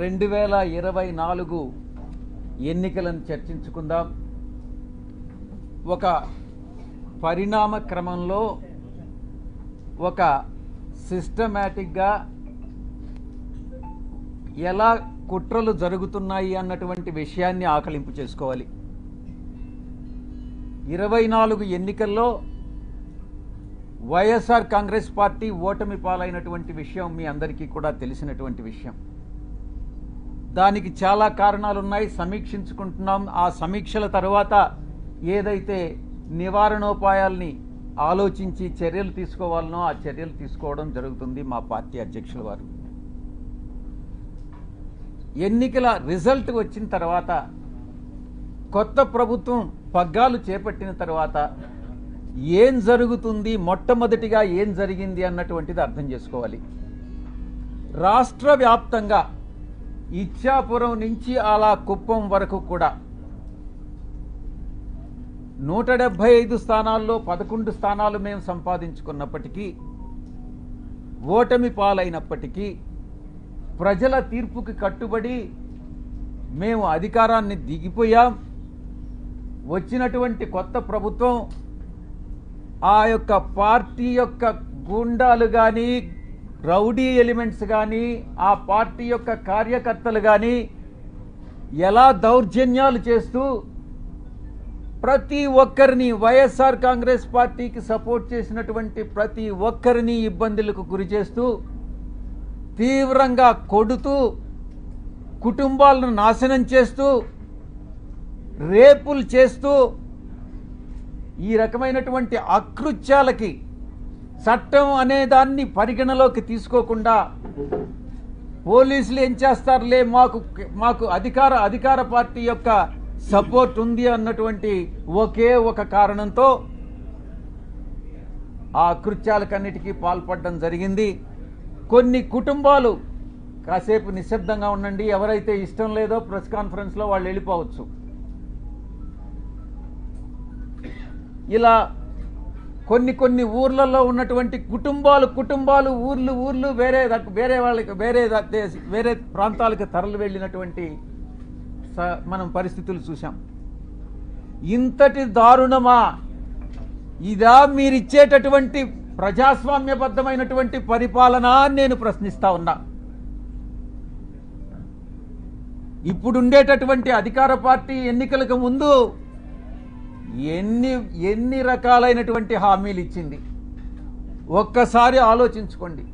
2024 ఎన్నికలను చర్చించుకుందాం. ఒక పరిణామ క్రమంలో ఒక సిస్టమేటిక్గా ఎలా కుట్రలు జరుగుతున్నాయి అన్నటువంటి విషయాన్ని ఆకలింపు చేసుకోవాలి. 24 ఎన్నికల్లో వైఎస్ఆర్ కాంగ్రెస్ పార్టీ ఓటమి పాలైనటువంటి విషయం మీ అందరికీ కూడా తెలిసినటువంటి విషయం. దానికి చాలా కారణాలు ఉన్నాయి, సమీక్షించుకుంటున్నాం. ఆ సమీక్షల తర్వాత ఏదైతే నివారణోపాయాల్ని ఆలోచించి చర్యలు తీసుకోవాలనో ఆ చర్యలు తీసుకోవడం జరుగుతుంది మా పార్టీ అధ్యక్షుల వారు. ఎన్నికల రిజల్ట్ వచ్చిన తర్వాత, కొత్త ప్రభుత్వం పగ్గాలు చేపట్టిన తర్వాత ఏం జరుగుతుంది, మొట్టమొదటిగా ఏం జరిగింది అన్నటువంటిది అర్థం చేసుకోవాలి. రాష్ట్ర వ్యాప్తంగా ఇచ్చాపురం నుంచి అలా కుప్పం వరకు కూడా 175 స్థానాల్లో 11 స్థానాలు మేము సంపాదించుకున్నప్పటికీ, ఓటమి పాలైనప్పటికీ ప్రజల తీర్పుకి కట్టుబడి మేము అధికారాన్ని దిగిపోయాం. వచ్చినటువంటి కొత్త ప్రభుత్వం ఆ యొక్క పార్టీ యొక్క గుండాలు కానీ, రౌడీ ఎలిమెంట్స్ కానీ, ఆ పార్టీ యొక్క కార్యకర్తలు కానీ ఎలా దౌర్జన్యాలు చేస్తూ ప్రతి ఒక్కరిని, వైఎస్ఆర్ కాంగ్రెస్ పార్టీకి సపోర్ట్ చేసినటువంటి ప్రతి ఒక్కరిని ఇబ్బందులకు గురి చేస్తూ, తీవ్రంగా కొడుతూ, కుటుంబాలను నాశనం చేస్తూ, రేపులు చేస్తూ, ఈ రకమైనటువంటి అకృత్యాలకి చట్టం అనే దాన్ని పరిగణలోకి తీసుకోకుండా పోలీసులు ఏం చేస్తారులే, మాకు అధికార పార్టీ యొక్క సపోర్ట్ ఉంది అన్నటువంటి ఒకే ఒక కారణంతో ఆ అకృత్యాలకన్నిటికీ పాల్పడడం జరిగింది. కొన్ని కుటుంబాలు కాసేపు నిశ్శబ్దంగా ఉండండి, ఎవరైతే ఇష్టం లేదో ప్రెస్ కాన్ఫరెన్స్లో వాళ్ళు వెళ్ళిపోవచ్చు. ఇలా కొన్ని ఊర్లలో ఉన్నటువంటి కుటుంబాలు ఊర్లు వేరే ప్రాంతాలకు తరలి వెళ్ళినటువంటి మనం పరిస్థితులు చూసాం. ఇంతటి దారుణమా ఇదా మీరిచ్చేటటువంటి ప్రజాస్వామ్యబద్ధమైనటువంటి పరిపాలన అని నేను ప్రశ్నిస్తా ఉన్నా. ఇప్పుడుండేటటువంటి అధికార పార్టీ ఎన్నికలకు ముందు ఎన్ని రకాలైనటువంటి హామీలు ఇచ్చింది ఒక్కసారి ఆలోచించుకోండి.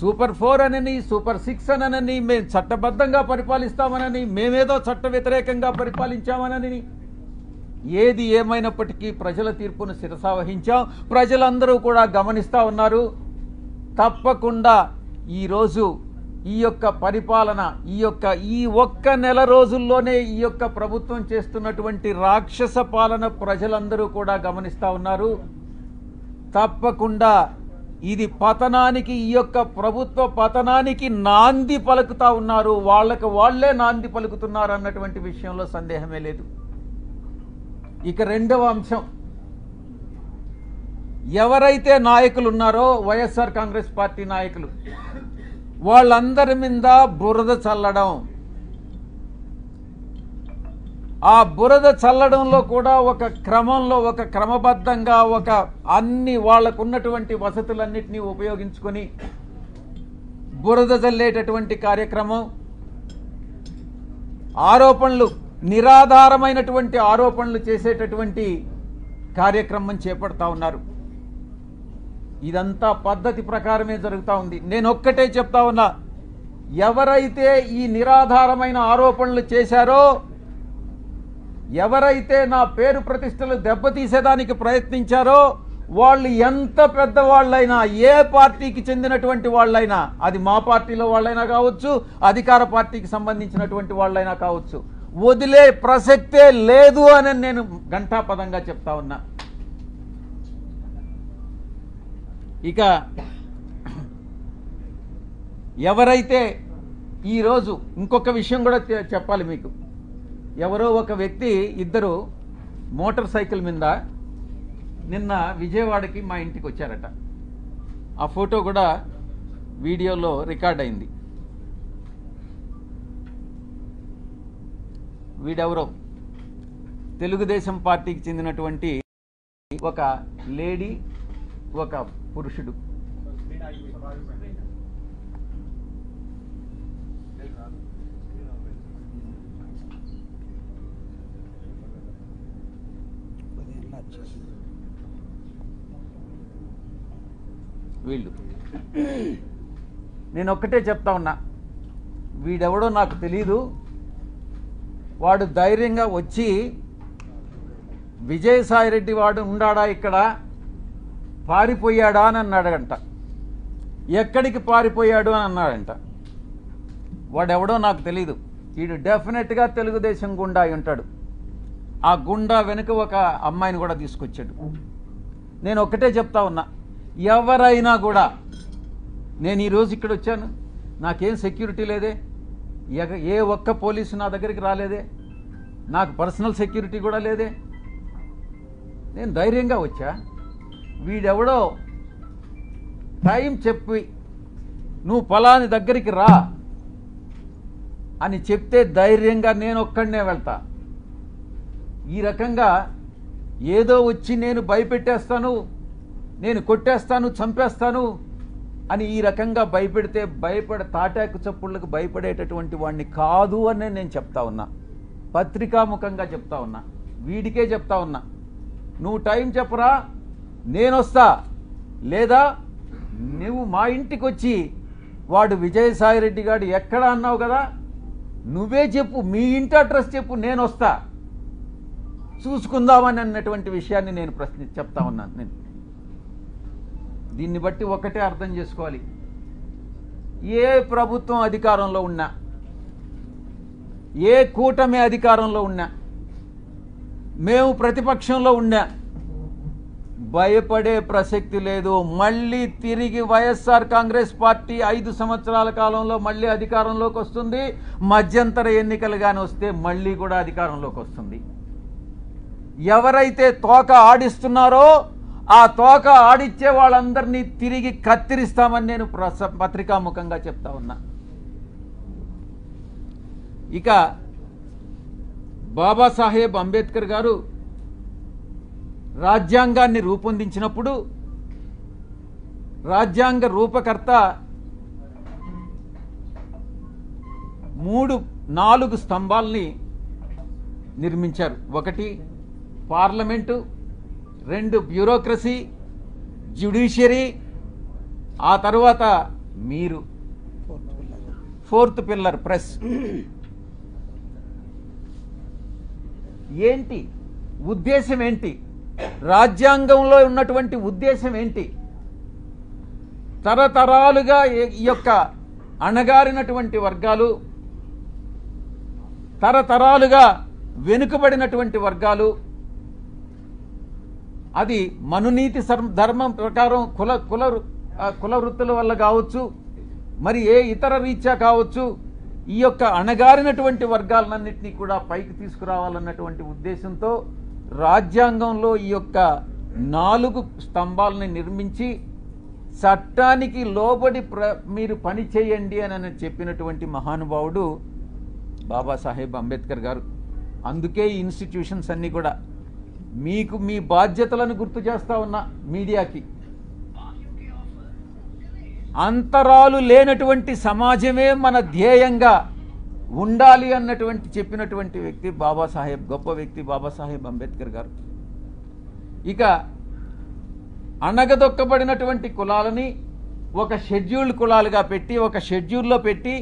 సూపర్ 4 అనని, సూపర్ 6 అనని, మేము చట్టబద్ధంగా పరిపాలిస్తామనని, మేమేదో చట్ట వ్యతిరేకంగా పరిపాలించామనని, ఏది ఏమైనప్పటికీ ప్రజల తీర్పును శిరసావహించాం. ప్రజలందరూ కూడా గమనిస్తూ ఉన్నారు. తప్పకుండా ఈరోజు ఈ యొక్క పరిపాలన, ఈ ఒక్క నెల రోజుల్లోనే ఈ యొక్క ప్రభుత్వం చేస్తున్నటువంటి రాక్షస పాలన ప్రజలందరూ కూడా గమనిస్తూ ఉన్నారు. తప్పకుండా ఇది పతనానికి, ఈ యొక్క ప్రభుత్వ పతనానికి నాంది పలుకుతా ఉన్నారు. వాళ్లే నాంది పలుకుతున్నారు అన్నటువంటి విషయంలో సందేహమే లేదు. ఇక రెండవ అంశం, ఎవరైతే నాయకులు ఉన్నారో వైఎస్ఆర్ కాంగ్రెస్ పార్టీ నాయకులు, వాళ్ళందరి మీద బురద చల్లడం. ఆ బురద చల్లడంలో కూడా ఒక క్రమంలో, ఒక క్రమబద్ధంగా, అన్ని వాళ్లకున్నటువంటి వసతులన్నింటినీ ఉపయోగించుకొని బురద చల్లేటటువంటి కార్యక్రమం, ఆరోపణలు, నిరాధారమైనటువంటి ఆరోపణలు చేసేటటువంటి కార్యక్రమం చేపడతా ఉన్నారు. ఇదంతా పద్ధతి ప్రకారమే జరుగుతూ ఉంది. నేను ఒక్కటే చెప్తా ఉన్నా, ఎవరైతే ఈ నిరాధారమైన ఆరోపణలు చేశారో, ఎవరైతే నా పేరు ప్రతిష్టలు దెబ్బతీసేదానికి ప్రయత్నించారో, వాళ్ళు ఎంత పెద్దవాళ్ళైనా, ఏ పార్టీకి చెందినటువంటి వాళ్ళైనా, అది మా పార్టీలో వాళ్ళైనా కావచ్చు, అధికార పార్టీకి సంబంధించినటువంటి వాళ్ళైనా కావచ్చు, వదిలే ప్రసక్తే లేదు అని నేను ఘంటాపదంగా చెప్తా ఉన్నా. ఇక ఎవరైతే ఈరోజు ఇంకొక విషయం కూడా చెప్పాలి మీకు. ఎవరో ఒక వ్యక్తి, ఇద్దరు మోటార్ సైకిల్ మీద నిన్న విజయవాడకి మా ఇంటికి వచ్చారట. ఆ ఫోటో కూడా వీడియోలో రికార్డ్ అయింది. వీడెవరో తెలుగుదేశం పార్టీకి చెందినటువంటి ఒక లేడీ, ఒక పురుషుడు. వీళ్ళు నేను ఒక్కటే చెప్తా ఉన్నా, వీడెవడో నాకు తెలీదు. వాడు ధైర్యంగా వచ్చి విజయసాయిరెడ్డి వాడు ఉండాడా ఇక్కడ, పారిపోయాడా అని అన్నాడంట. ఎక్కడికి పారిపోయాడు అని అన్నాడంట. వాడెవడో నాకు తెలీదు. వీడు డెఫినెట్గా తెలుగుదేశం గుండా అయి ఉంటాడు. ఆ గుండా వెనుక ఒక అమ్మాయిని కూడా తీసుకొచ్చాడు. నేను ఒక్కటే చెప్తా ఉన్నా, ఎవరైనా కూడా, నేను ఈరోజు ఇక్కడ వచ్చాను, నాకేం సెక్యూరిటీ లేదే, ఏ ఒక్క పోలీసు నా దగ్గరికి రాలేదే, నాకు పర్సనల్ సెక్యూరిటీ కూడా లేదే, నేను ధైర్యంగా వచ్చా. వీడెవడో టైం చెప్పి నువ్వు ఫలాని దగ్గరికి రా అని చెప్తే ధైర్యంగా నేను ఒక్కడనే వెళ్తా. ఈ రకంగా ఏదో వచ్చి నేను భయపెట్టేస్తాను, నేను కొట్టేస్తాను, చంపేస్తాను అని ఈ రకంగా భయపెడితే తాటాకు చప్పుళ్ళకు భయపడేటటువంటి వాడిని కాదు అని నేను చెప్తా ఉన్నా. పత్రికాముఖంగా చెప్తా ఉన్నా, వీడికే చెప్తా ఉన్నా. నువ్వు టైం చెప్పరా, నేను వస్తా, లేదా నువ్వు మా ఇంటికి వచ్చి వాడు విజయసాయిరెడ్డి గారు ఎక్కడ అన్నావు కదా, నువ్వే చెప్పు, మీ ఇంటి అడ్రస్ చెప్పు, నేను వస్తా, చూసుకుందామని అన్నటువంటి విషయాన్ని నేను చెప్తా ఉన్నాను. నేను దీన్ని బట్టి ఒకటే అర్థం చేసుకోవాలి, ఏ ప్రభుత్వం అధికారంలో ఉన్నా, ఏ కూటమి అధికారంలో ఉన్నా, మేము ప్రతిపక్షంలో ఉన్నా, భయపడే ప్రసక్తి లేదు. మళ్ళీ తిరిగి వైఎస్ఆర్ కాంగ్రెస్ పార్టీ 5 సంవత్సరాల కాలంలో మళ్ళీ అధికారంలోకి వస్తుంది. మధ్యంతర ఎన్నికలు కానీ వస్తే మళ్ళీ కూడా అధికారంలోకి వస్తుంది. ఎవరైతే తోక ఆడిస్తున్నారో ఆ తోక ఆడిచ్చే వాళ్ళందరినీ తిరిగి కత్తిరిస్తామని నేను పత్రికాముఖంగా చెప్తా ఉన్నా. ఇక బాబాసాహెబ్ అంబేద్కర్ గారు రాజ్యాంగాన్ని రూపొందించినప్పుడు రాజ్యాంగ రూపకర్త 4 స్తంభాల్ని నిర్మించారు. 1 పార్లమెంటు, 2 బ్యూరోక్రసీ, జ్యుడిషియరీ, ఆ తర్వాత మీరు 4th పిల్లర్ ప్రెస్. ఏంటి ఉద్దేశం, ఏంటి రాజ్యాంగంలో ఉన్నటువంటి ఉద్దేశం ఏంటి? తరతరాలుగా ఈ యొక్క అణగారినటువంటి వర్గాలు, తరతరాలుగా వెనుకబడినటువంటి వర్గాలు, అది మనునీతి ధర్మం ప్రకారం కుల వృత్తుల వల్ల కావచ్చు, మరి ఏ ఇతర రీత్యా కావచ్చు, ఈ యొక్క అణగారినటువంటి వర్గాలన్నింటినీ కూడా పైకి తీసుకురావాలన్నటువంటి ఉద్దేశంతో రాజ్యాంగంలో ఈ యొక్క 4 స్తంభాలని నిర్మించి చట్టానికి లోబడి మీరు పని చేయండి అని చెప్పినటువంటి మహానుభావుడు బాబాసాహెబ్ అంబేద్కర్ గారు. అందుకే ఈ ఇన్స్టిట్యూషన్స్ అన్నీ కూడా మీకు మీ బాధ్యతలను గుర్తు చేస్తా ఉన్నా. మీడియాకి అంతరాలు లేనటువంటి సమాజమే మన ధ్యేయంగా ఉండాలి అన్నటువంటి చెప్పినటువంటి వ్యక్తి బాబాసాహెబ్, గొప్ప వ్యక్తి బాబాసాహెబ్ అంబేద్కర్ గారు. ఇక అణగదొక్కబడినటువంటి కులాలని ఒక షెడ్యూల్డ్ కులాలుగా పెట్టి, ఒక షెడ్యూల్లో పెట్టి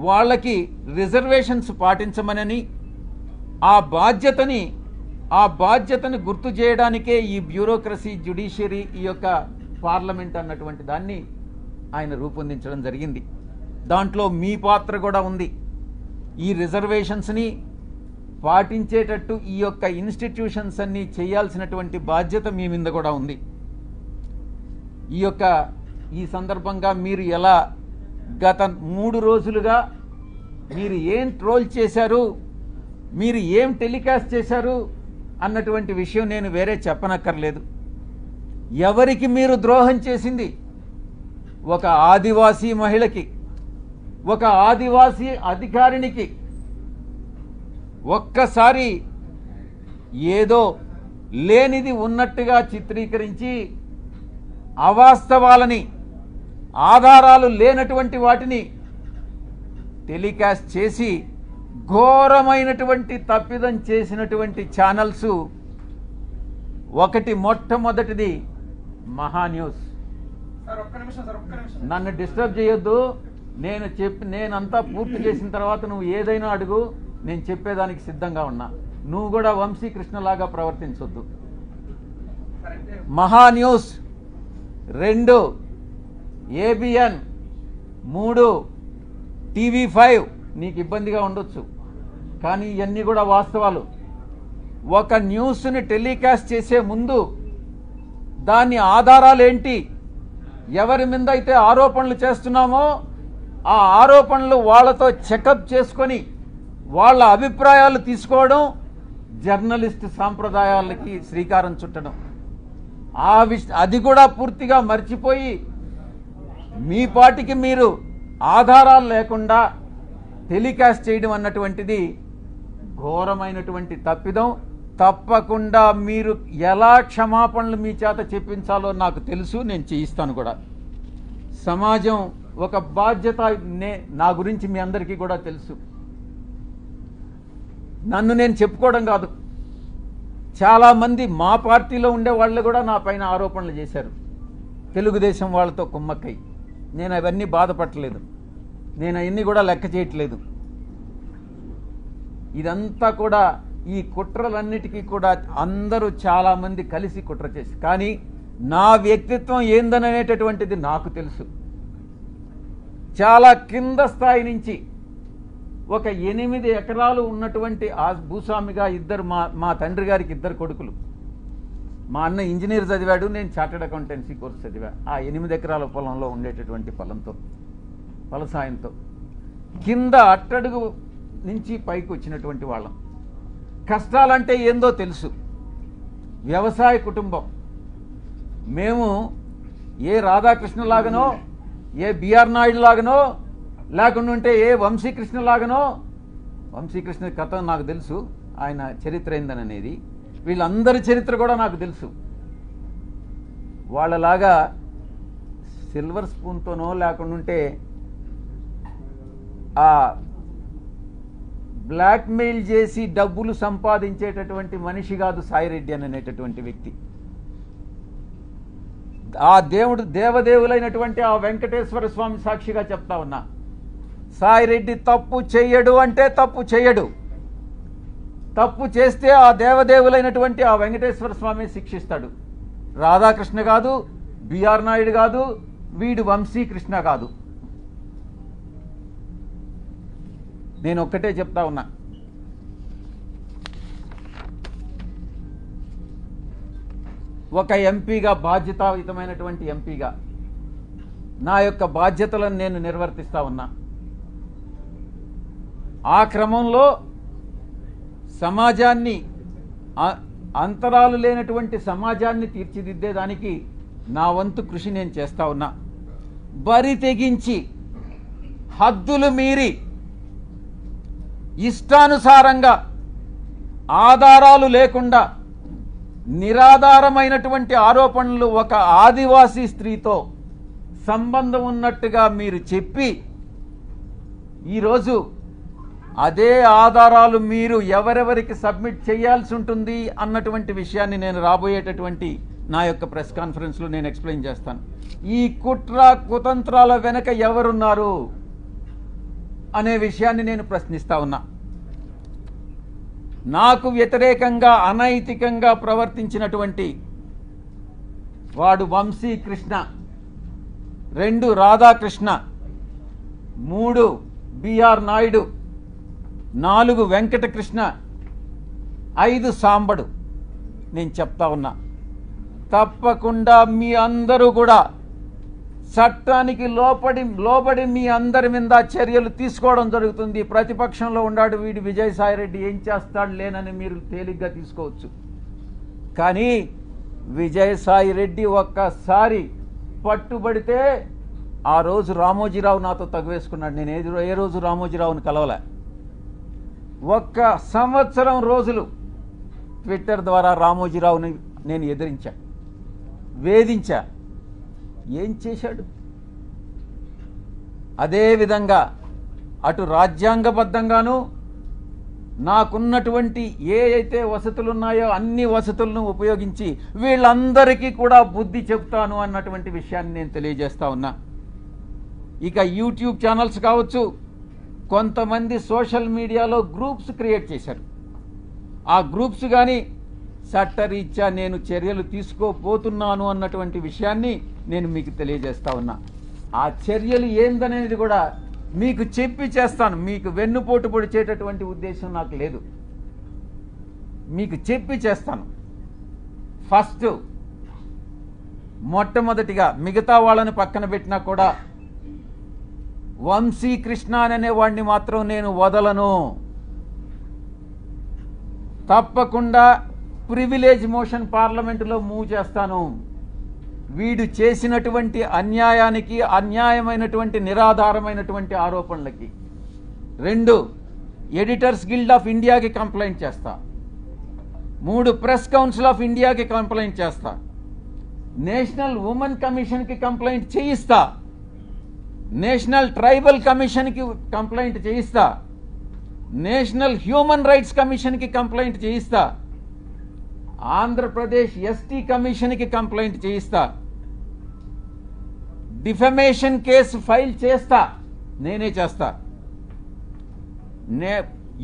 వాళ్ళకి రిజర్వేషన్స్ పాటించమనని, ఆ బాధ్యతని గుర్తు చేయడానికే ఈ బ్యూరోక్రసీ, జ్యుడిషియరీ, ఈ యొక్క పార్లమెంట్ అన్నటువంటి దాన్ని ఆయన రూపొందించడం జరిగింది. దాంట్లో మీ పాత్ర కూడా ఉంది. ఈ రిజర్వేషన్స్ని పాటించేటట్టు ఈ యొక్క ఇన్స్టిట్యూషన్స్ అన్నీ చేయాల్సినటువంటి బాధ్యత మీ మీద కూడా ఉంది. ఈ సందర్భంగా మీరు ఎలా గత 3 రోజులుగా మీరు ఏం ట్రోల్ చేశారు, మీరు ఏం టెలికాస్ట్ చేశారు అన్నటువంటి విషయం నేను వేరే చెప్పనక్కర్లేదు. ఎవరికి మీరు ద్రోహం చేసింది? ఒక ఆదివాసీ మహిళకి, ఒక ఆదివాసీ అధికారినికి ఒక్కసారి ఏదో లేనిది ఉన్నట్టుగా చిత్రీకరించి అవాస్తవాలని, ఆధారాలు లేనటువంటి వాటిని టెలికాస్ట్ చేసి ఘోరమైనటువంటి తప్పిదం చేసినటువంటి ఛానల్స్ ఒకటి, మొట్టమొదటిది మహా న్యూస్. నన్ను డిస్టర్బ్ చేయొద్దు. నేనంతా పూర్తి చేసిన తర్వాత నువ్వు ఏదైనా అడుగు, నేను చెప్పేదానికి సిద్ధంగా ఉన్నా. నువ్వు కూడా వంశీకృష్ణలాగా ప్రవర్తించొద్దు. మహా న్యూస్ 2, ABN 3, TV5 నీకు ఇబ్బందిగా ఉండొచ్చు, కానీ ఇవన్నీ కూడా వాస్తవాలు. ఒక న్యూస్ని టెలికాస్ట్ చేసే ముందు దాని ఆధారాలు ఏంటి, ఎవరి మీద అయితే ఆరోపణలు చేస్తున్నామో ఆ ఆరోపణలు వాళ్ళతో చెకప్ చేసుకొని వాళ్ళ అభిప్రాయాలు తీసుకోవడం జర్నలిస్ట్ సాంప్రదాయాలకి శ్రీకారం చుట్టడం. అది కూడా పూర్తిగా మర్చిపోయి మీ పాటికి మీరు ఆధారాలు లేకుండా టెలికాస్ట్ చేయడం అన్నటువంటిది ఘోరమైనటువంటి తప్పిదం. తప్పకుండా మీరు ఎలా క్షమాపణలు మీ చేత చెప్పించాలో నాకు తెలుసు, నేను చేయిస్తాను కూడా. సమాజం ఒక బాధ్యత, నా గురించి మీ అందరికీ కూడా తెలుసు. నన్ను నేను చెప్పుకోవడం కాదు, చాలామంది మా పార్టీలో ఉండే వాళ్ళు కూడా నా పైన ఆరోపణలు చేశారు, తెలుగుదేశం వాళ్ళతో కుమ్మక్కై. నేను అవన్నీ బాధపడలేదు, నేను అవన్నీ కూడా లెక్క చేయట్లేదు. ఇదంతా కూడా ఈ కుట్రలన్నిటికీ కూడా అందరూ చాలామంది కలిసి కుట్ర చేసి, కానీ నా వ్యక్తిత్వం ఏందనేటటువంటిది నాకు తెలుసు. చాలా కింద స్థాయి నుంచి ఒక 8 ఎకరాలు ఉన్నటువంటి ఆ భూస్వామిగా మా తండ్రి గారికి 2 కొడుకులు. మా అన్న ఇంజనీర్ చదివాడు, నేను చార్టెడ్ అకౌంటెన్సీ కోర్స్ చదివా. ఆ 8 ఎకరాల పొలంలో ఉండేటటువంటి ఫలసాయంతో కింద అట్టడుగు నుంచి పైకి వచ్చినటువంటి వాళ్ళం. కష్టాలంటే ఏందో తెలుసు. వ్యవసాయ కుటుంబం మేము. ఏ రాధాకృష్ణ లాగనో, ఏ బిఆర్ నాయుడు లాగనో, లేకుండా ఉంటే ఏ వంశీకృష్ణ లాగనో. వంశీకృష్ణ కథ నాకు తెలుసు, ఆయన చరిత్ర ఏందనేది. వీళ్ళందరి చరిత్ర కూడా నాకు తెలుసు. వాళ్ళలాగా సిల్వర్ స్పూన్తోనో లేకుండా ఉంటే ఆ బ్లాక్మెయిల్ చేసి డబ్బులు సంపాదించేటటువంటి మనిషి కాదు సాయిరెడ్డి అనేటటువంటి వ్యక్తి. ఆ దేవదేవులైనటువంటి ఆ వెంకటేశ్వర స్వామి సాక్షిగా చెప్తా ఉన్నా, సాయిరెడ్డి తప్పు చెయ్యడు అంటే తప్పు చెయ్యడు. తప్పు చేస్తే ఆ దేవదేవులైనటువంటి ఆ వెంకటేశ్వర స్వామి శిక్షిస్తాడు. రాధాకృష్ణ కాదు, బిఆర్ నాయుడు కాదు, వీడు వంశీకృష్ణ కాదు. నేను ఒక్కటే చెప్తా ఉన్నా, ఒక ఎంపీగా, బాధ్యతాయుతమైనటువంటి ఎంపీగా నా యొక్క బాధ్యతలను నేను నిర్వర్తిస్తా ఉన్నా. ఆ క్రమంలో సమాజాన్ని, అంతరాలు లేనటువంటి సమాజాన్ని తీర్చిదిద్దేదానికి నా వంతు కృషి నేను చేస్తా ఉన్నా. బరి తెగించి హద్దులు మీరి ఇష్టానుసారంగా ఆధారాలు లేకుండా నిరాధారమైనటువంటి ఆరోపణలు ఒక ఆదివాసీ స్త్రీతో సంబంధం ఉన్నట్టుగా మీరు చెప్పి ఈరోజు అదే ఆధారాలు మీరు ఎవరెవరికి సబ్మిట్ చేయాల్సి ఉంటుంది అన్నటువంటి విషయాన్ని నేను రాబోయేటటువంటి నా యొక్క ప్రెస్ కాన్ఫరెన్స్లో నేను ఎక్స్ప్లెయిన్ చేస్తాను. ఈ కుట్ర కుతంత్రాల వెనక ఎవరున్నారు అనే విషయాన్ని నేను ప్రశ్నిస్తా ఉన్నా. నాకు వ్యతిరేకంగా అనైతికంగా ప్రవర్తించినటువంటి వాడు వంశీకృష్ణ, 2 రాధాకృష్ణ, 3 బిఆర్ నాయుడు, 4 వెంకటకృష్ణ, 5 సాంబడు. నేను చెప్తా ఉన్నా, తప్పకుండా మీ అందరూ కూడా చట్టానికి లోబడి మీ అందరి మీద చర్యలు తీసుకోవడం జరుగుతుంది. ప్రతిపక్షంలో ఉన్నాడు వీడు విజయసాయిరెడ్డి, ఏం చేస్తాడు లేనని మీరు తేలిగ్గా తీసుకోవచ్చు. కానీ విజయసాయిరెడ్డి ఒక్కసారి పట్టుబడితే ఆ రోజు రామోజీరావు నాతో తగువేసుకున్నాడు. నేను ఏ రోజు రామోజీరావుని కలవలే. ఒక్క సంవత్సరం రోజులు ట్విట్టర్ ద్వారా రామోజీరావుని నేను ఎదిరించా, వేధించా. ఏం చేశాడు? అదేవిధంగా అటు రాజ్యాంగబద్ధంగాను నాకున్నటువంటి ఏ అయితే వసతులు ఉన్నాయో అన్ని వసతులను ఉపయోగించి వీళ్ళందరికీ కూడా బుద్ధి చెప్తాను అన్నటువంటి విషయాన్ని నేను తెలియజేస్తా ఉన్నా. ఇక యూట్యూబ్ ఛానల్స్ కావచ్చు, కొంతమంది సోషల్ మీడియాలో గ్రూప్స్ క్రియేట్ చేశారు. ఆ గ్రూప్స్ కానీ చట్టరీత్యా నేను చర్యలు తీసుకోబోతున్నాను అన్నటువంటి విషయాన్ని నేను మీకు తెలియజేస్తా ఉన్నా. ఆ చర్యలు ఏందనేది కూడా మీకు చెప్పి చేస్తాను. మీకు వెన్నుపోటు పొడిచేటటువంటి ఉద్దేశం నాకు లేదు. మీకు చెప్పి చేస్తాను. ఫస్ట్ మొట్టమొదటిగా మిగతా వాళ్ళని పక్కన పెట్టినా కూడా వంశీకృష్ణ అనే వాడిని మాత్రం నేను వదలను. తప్పకుండా ప్రివిలేజ్ మోషన్ పార్లమెంటులో మూవ్ చేస్తాను. వీడు చేసినటువంటి అన్యాయానికి, అన్యాయమైనటువంటి నిరాధారమైనటువంటి ఆరోపణలకి. 2, ఎడిటర్స్ గిల్డ్ ఆఫ్ ఇండియాకి కంప్లైంట్ చేస్తా. 3, ప్రెస్ కౌన్సిల్ ఆఫ్ ఇండియాకి కంప్లైంట్ చేస్తా. నేషనల్ ఉమెన్ కమిషన్కి కంప్లైంట్ చేయిస్తా. నేషనల్ ట్రైబల్ కమిషన్కి కంప్లైంట్ చేయిస్తా. నేషనల్ హ్యూమన్ రైట్స్ కమిషన్కి కంప్లైంట్ చేయిస్తా. ఆంధ్రప్రదేశ్ ఎస్టీ కమిషన్కి కంప్లైంట్ చేయిస్తా. డిఫమేషన్ కేసు ఫైల్ చేస్తా. నేనే చేస్తా.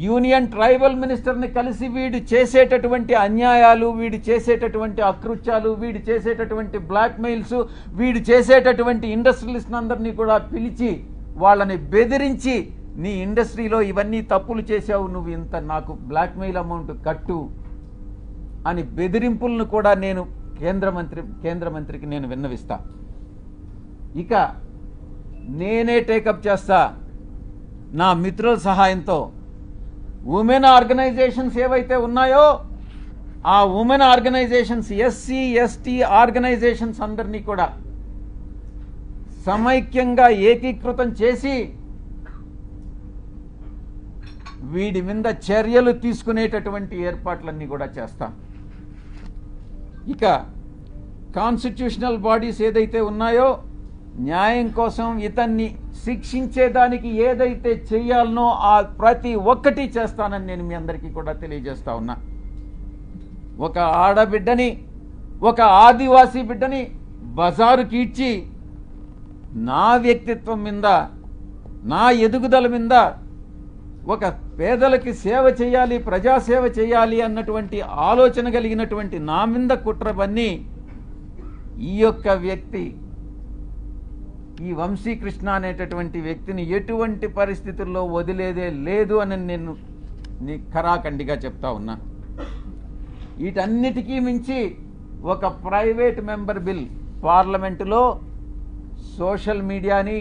యూనియన్ ట్రైబల్ మినిస్టర్ని కలిసి వీడు చేసేటటువంటి అన్యాయాలు, వీడు చేసేటటువంటి అకృత్యాలు, వీడు చేసేటటువంటి బ్లాక్మెయిల్స్, వీడు చేసేటటువంటి ఇండస్ట్రియలిస్ట్ అందరినీ కూడా పిలిచి వాళ్ళని బెదిరించి, నీ ఇండస్ట్రీలో ఇవన్నీ తప్పులు చేశావు, నువ్వు ఇంత నాకు బ్లాక్మెయిల్ అమౌంట్ కట్టు అని బెదిరింపులను కూడా నేను కేంద్ర మంత్రికి నేను విన్నవిస్తా. ఇక నేనే టేకప్ చేస్తా. నా మిత్రుల సహాయంతో ఉమెన్ ఆర్గనైజేషన్స్ ఏవైతే ఉన్నాయో ఆ women organizations, SC ST organizations అందరినీ కూడా సమైక్యంగా ఏకీకృతం చేసి వీడి మీద చర్యలు తీసుకునేటటువంటి ఏర్పాట్లన్నీ కూడా చేస్తాం. ఇక కాన్స్టిట్యూషనల్ బాడీస్ ఏదైతే ఉన్నాయో న్యాయం కోసం ఇతన్ని శిక్షించేదానికి ఏదైతే చేయాలనో ఆ ప్రతి ఒక్కటి చేస్తానని నేను మీ అందరికీ కూడా తెలియజేస్తా ఉన్నా. ఒక ఆడబిడ్డని, ఒక ఆదివాసీ బిడ్డని బజారుకి ఇచ్చి నా వ్యక్తిత్వం మీద, నా ఎదుగుదల మీద, ఒక పేదలకి సేవ చేయాలి, ప్రజాసేవ చేయాలి అన్నటువంటి ఆలోచన కలిగినటువంటి నా మీద కుట్ర పన్ని ఈ యొక్క వ్యక్తి, ఈ వంశీకృష్ణ అనేటటువంటి వ్యక్తిని ఎటువంటి పరిస్థితుల్లో వదిలేదే లేదు అని నేను ఖరాఖండిగా చెప్తా ఉన్నా. వీటన్నిటికీ మించి ఒక ప్రైవేట్ మెంబర్ బిల్ పార్లమెంటులో సోషల్ మీడియాని,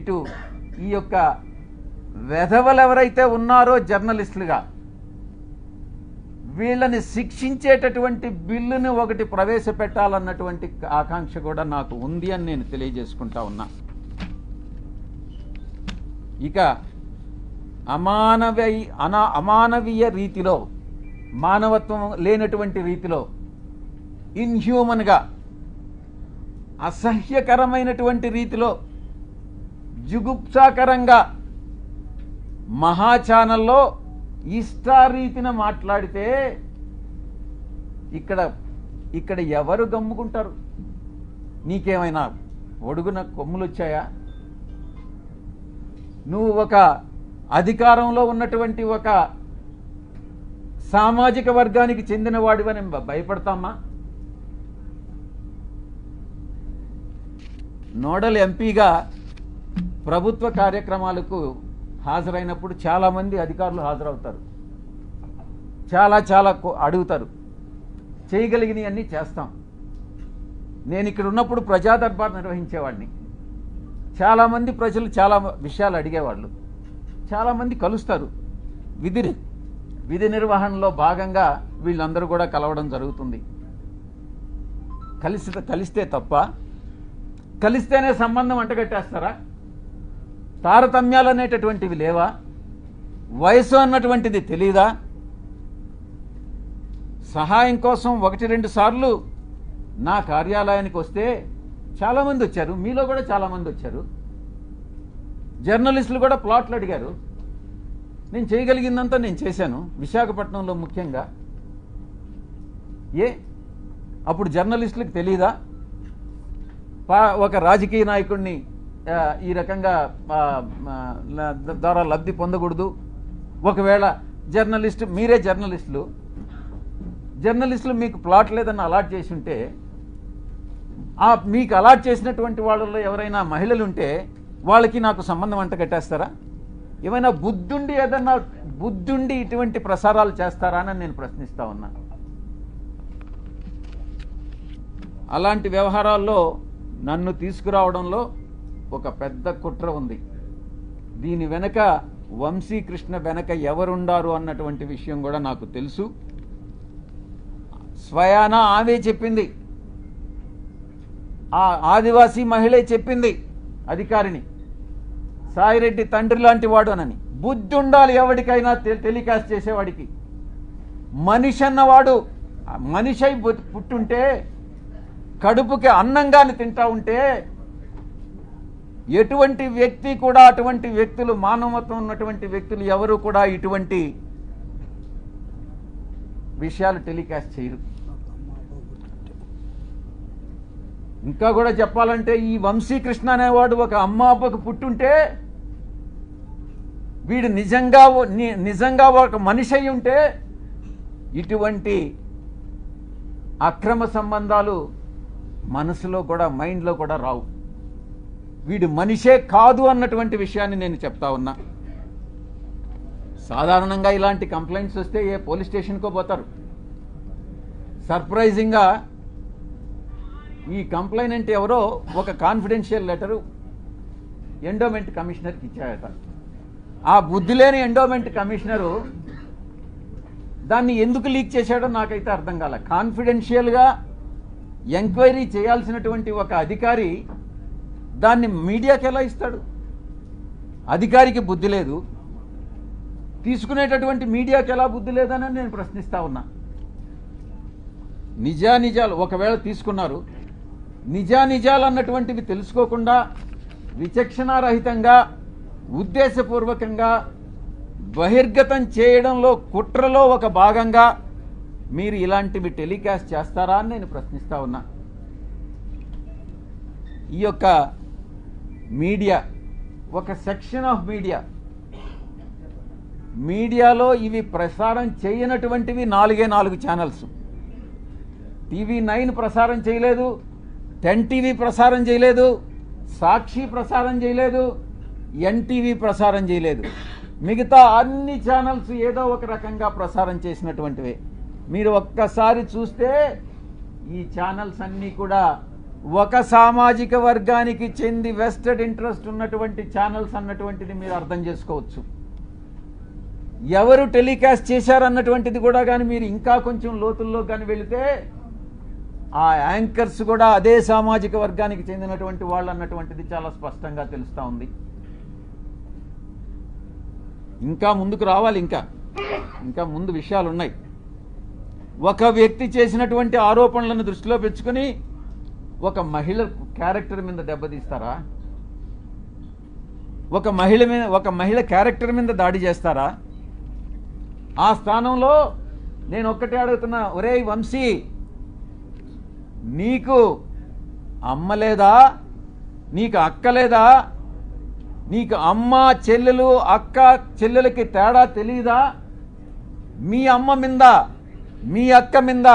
ఇటు ఈ యొక్క వెధవలు ఎవరైతే ఉన్నారో జర్నలిస్టులుగా వీళ్ళని శిక్షించేటటువంటి బిల్లుని ఒకటి ప్రవేశపెట్టాలన్నటువంటి ఆకాంక్ష కూడా నాకు ఉంది అని నేను తెలియజేసుకుంటా ఉన్నా. ఇక అమానవీయ రీతిలో, మానవత్వం లేనటువంటి రీతిలో, ఇన్హ్యూమన్గా, అసహ్యకరమైనటువంటి రీతిలో, జుగుప్సాకరంగా మహా ఛానల్లో ఇష్టారీతిన మాట్లాడితే ఇక్కడ ఎవరు గమ్ముకుంటారు? నీకేమైనా ఒడుగున కొమ్ములు వచ్చాయా? నువ్వు ఒక అధికారంలో ఉన్నటువంటి ఒక సామాజిక వర్గానికి చెందిన వాడివని భయపడతామా? నోడల్ ఎంపీగా ప్రభుత్వ కార్యక్రమాలకు హాజరైనప్పుడు చాలామంది అధికారులు హాజరవుతారు, చాలా అడుగుతారు, చేయగలిగినవన్నీ చేస్తాం. నేను ఇక్కడ ఉన్నప్పుడు ప్రజా దర్బార్ నిర్వహించేవాడిని. చాలామంది ప్రజలు చాలా విషయాలు అడిగేవాళ్ళు, చాలామంది కలుస్తారు. విధి నిర్వహణలో భాగంగా వీళ్ళందరూ కూడా కలవడం జరుగుతుంది. కలిస్తే తప్ప? కలిస్తేనే సంబంధం అంటగట్టేస్తారా? తారతమ్యాలు అనేటటువంటివి లేవా? వయసు అన్నటువంటిది తెలీదా? సహాయం కోసం 1-2 సార్లు నా కార్యాలయానికి వస్తే చాలామంది వచ్చారు, మీలో కూడా చాలామంది వచ్చారు. జర్నలిస్టులు కూడా ప్లాట్లు అడిగారు. నేను చేయగలిగిందంతా నేను చేశాను, విశాఖపట్నంలో ముఖ్యంగా. అప్పుడు జర్నలిస్టులకు తెలీదా? ఒక రాజకీయ నాయకుడిని ఈ రకంగా ద్వారా లబ్ధి పొందకూడదు. ఒకవేళ మీరే జర్నలిస్టులు మీకు ప్లాట్ లేదని అలాట్ చేసి ఉంటే, మీకు అలాట్ చేసినటువంటి వాళ్ళలో ఎవరైనా మహిళలు ఉంటే వాళ్ళకి నాకు సంబంధం అంట కట్టేస్తారా? ఏమైనా బుద్ధుండి ఇటువంటి ప్రసారాలు చేస్తారా అని నేను ప్రశ్నిస్తా ఉన్నా. అలాంటి వ్యవహారాల్లో నన్ను తీసుకురావడంలో ఒక పెద్ద కుట్ర ఉంది. దీని వెనక వంశీకృష్ణ వెనక ఎవరుండారు అన్నటువంటి విషయం కూడా నాకు తెలుసు. స్వయానా ఆమె చెప్పింది, ఆ ఆదివాసీ మహిళే చెప్పింది అధికారిని, సాయిరెడ్డి తండ్రి లాంటి వాడు అనని. బుద్ధి ఉండాలి ఎవరికైనా, టెలికాస్ట్ చేసేవాడికి. మనిషి అన్నవాడు మనిషి అయి పుట్టుంటే, కడుపుకి అన్నంగాని తింటా ఉంటే, ఎటువంటి వ్యక్తి కూడా, అటువంటి వ్యక్తులు, మానవత్వం ఉన్నటువంటి వ్యక్తులు ఎవరు కూడా ఇటువంటి విషయాలు టెలికాస్ట్ చేయరు. ఇంకా కూడా చెప్పాలంటే, ఈ వంశీకృష్ణ అనేవాడు ఒక అమ్మ అబ్బకు పుట్టుంటే, వీడు నిజంగా ఒక మనిషి అయి ఉంటే ఇటువంటి అక్రమ సంబంధాలు మనసులో కూడా, మైండ్లో కూడా రావు. వీడు మనిషే కాదు అన్నటువంటి విషయాన్ని నేను చెప్తా ఉన్నా. సాధారణంగా ఇలాంటి కంప్లైంట్స్ వస్తే ఏ పోలీస్ స్టేషన్కో పోతారు. సర్ప్రైజింగ్గా ఈ కంప్లైనెంట్ ఎవరో ఒక కాన్ఫిడెన్షియల్ లెటరు ఎండోమెంట్ కమిషనర్కి ఇచ్చాడట. ఆ బుద్ధి లేని ఎండోమెంట్ కమిషనరు దాన్ని ఎందుకు లీక్ చేశాడో నాకైతే అర్థం కాలే. కాన్ఫిడెన్షియల్గా ఎంక్వైరీ చేయాల్సినటువంటి ఒక అధికారి దాన్ని మీడియాకి ఎలా ఇస్తాడు? అధికారికి బుద్ధి లేదు, తీసుకునేటటువంటి మీడియాకి ఎలా బుద్ధి లేదని నేను ప్రశ్నిస్తా ఉన్నా. నిజాలు ఒకవేళ తీసుకున్నారు, నిజాలు అన్నటువంటివి తెలుసుకోకుండా విచక్షణారహితంగా ఉద్దేశపూర్వకంగా బహిర్గతం చేయడంలో, కుట్రలో ఒక భాగంగా మీరు ఇలాంటివి టెలికాస్ట్ చేస్తారా అని నేను ప్రశ్నిస్తా ఉన్నా. ఈ యొక్క మీడియా, ఒక సెక్షన్ ఆఫ్ మీడియాలో ఇవి ప్రసారం చేయనటువంటివి 4 ఛానల్స్. TV9 ప్రసారం చేయలేదు, 10 TV ప్రసారం చేయలేదు, సాక్షి ప్రసారం చేయలేదు, NTV ప్రసారం చేయలేదు. మిగతా అన్ని ఛానల్స్ ఏదో ఒక రకంగా ప్రసారం చేసినటువంటివే. మీరు ఒక్కసారి చూస్తే ఈ ఛానల్స్ అన్నీ కూడా ఒక సామాజిక వర్గానికి చెంది వెస్టెడ్ ఇంట్రెస్ట్ ఉన్నటువంటి ఛానల్స్ అన్నటువంటిది మీరు అర్థం చేసుకోవచ్చు. ఎవరు టెలికాస్ట్ చేశారన్నటువంటిది కూడా కానీ మీరు ఇంకా కొంచెం లోతుల్లో కానీ వెళితే ఆ యాంకర్స్ కూడా అదే సామాజిక వర్గానికి చెందినటువంటి వాళ్ళు అన్నటువంటిది చాలా స్పష్టంగా తెలుస్తూ ఉంది. ఇంకా ముందుకు రావాలి, ఇంకా ముందు విషయాలు ఉన్నాయి. ఒక వ్యక్తి చేసినటువంటి ఆరోపణలను దృష్టిలో పెట్టుకుని ఒక మహిళ క్యారెక్టర్ మీద దెబ్బతీస్తారా? ఒక మహిళ క్యారెక్టర్ మీద దాడి చేస్తారా? ఆ స్థానంలో నేను ఒక్కటే అడుగుతున్నా, ఒరేయ్ వంశీ, నీకు అమ్మ లేదా? నీకు అక్క లేదా? నీకు అమ్మ చెల్లెలు, అక్క చెల్లెలకి తేడా తెలియదా? మీ అమ్మ మీద, మీ అక్క మీద,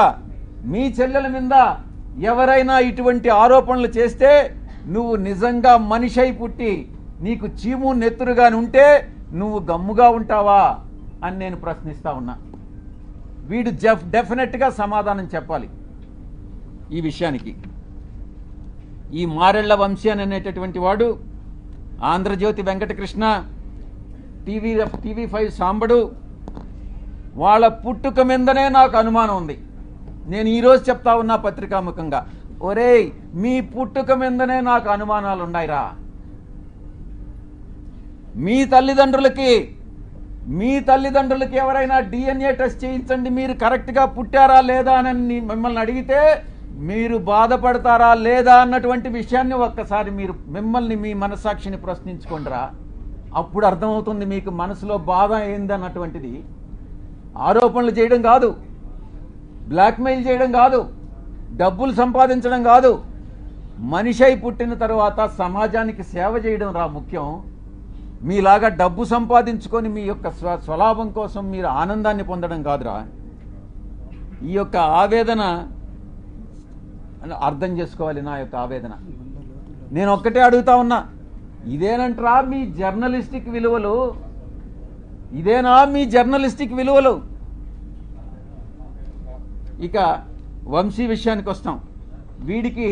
మీ చెల్లెల మీద ఎవరైనా ఇటువంటి ఆరోపణలు చేస్తే నువ్వు నిజంగా మనిషి అయి పుట్టి నీకు చీము నెత్తురుగా ఉంటే నువ్వు గమ్ముగా ఉంటావా అని నేను ప్రశ్నిస్తా ఉన్నా. వీడు డెఫినెట్గా సమాధానం చెప్పాలి ఈ విషయానికి. ఈ మారెళ్ల వంశీ అనేటటువంటి వాడు, ఆంధ్రజ్యోతి వెంకటకృష్ణ, TV5 సాంబడు, వాళ్ళ పుట్టుక మీదనే నాకు అనుమానం ఉంది. నేను ఈరోజు చెప్తా ఉన్నా పత్రికాముఖంగా, ఒరేయ్ మీ పుట్టుక మీదనే నాకు అనుమానాలు ఉన్నాయిరా. మీ తల్లిదండ్రులకి మీ తల్లిదండ్రులకి ఎవరైనా DNA టెస్ట్ చేయించండి, మీరు కరెక్ట్గా పుట్టారా లేదా అని మిమ్మల్ని అడిగితే మీరు బాధపడతారా లేదా అన్నటువంటి విషయాన్ని ఒక్కసారి మీరు మిమ్మల్ని మీ మనస్సాక్షిని ప్రశ్నించుకోండిరా. అప్పుడు అర్థమవుతుంది మీకు మనసులో బాధ ఏందన్నటువంటిది. ఆరోపణలు చేయడం కాదు, బ్లాక్మెయిల్ చేయడం కాదు, డబ్బులు సంపాదించడం కాదు, మనిషి అయి పుట్టిన తర్వాత సమాజానికి సేవ చేయడం రా ముఖ్యం. మీలాగా డబ్బు సంపాదించుకొని మీ యొక్క స్వలాభం కోసం మీరు ఆనందాన్ని పొందడం కాదురా. ఈ యొక్క ఆవేదన అర్థం చేసుకోవాలి. నా యొక్క ఆవేదన నేను ఒక్కటే అడుగుతా ఉన్నా, ఇదేనంటరా మీ జర్నలిస్టిక్ విలువలు? ఇదేనా మీ జర్నలిస్టిక్ విలువలు? ఇక వంశీ విషయానికి వస్తాం. వీడికి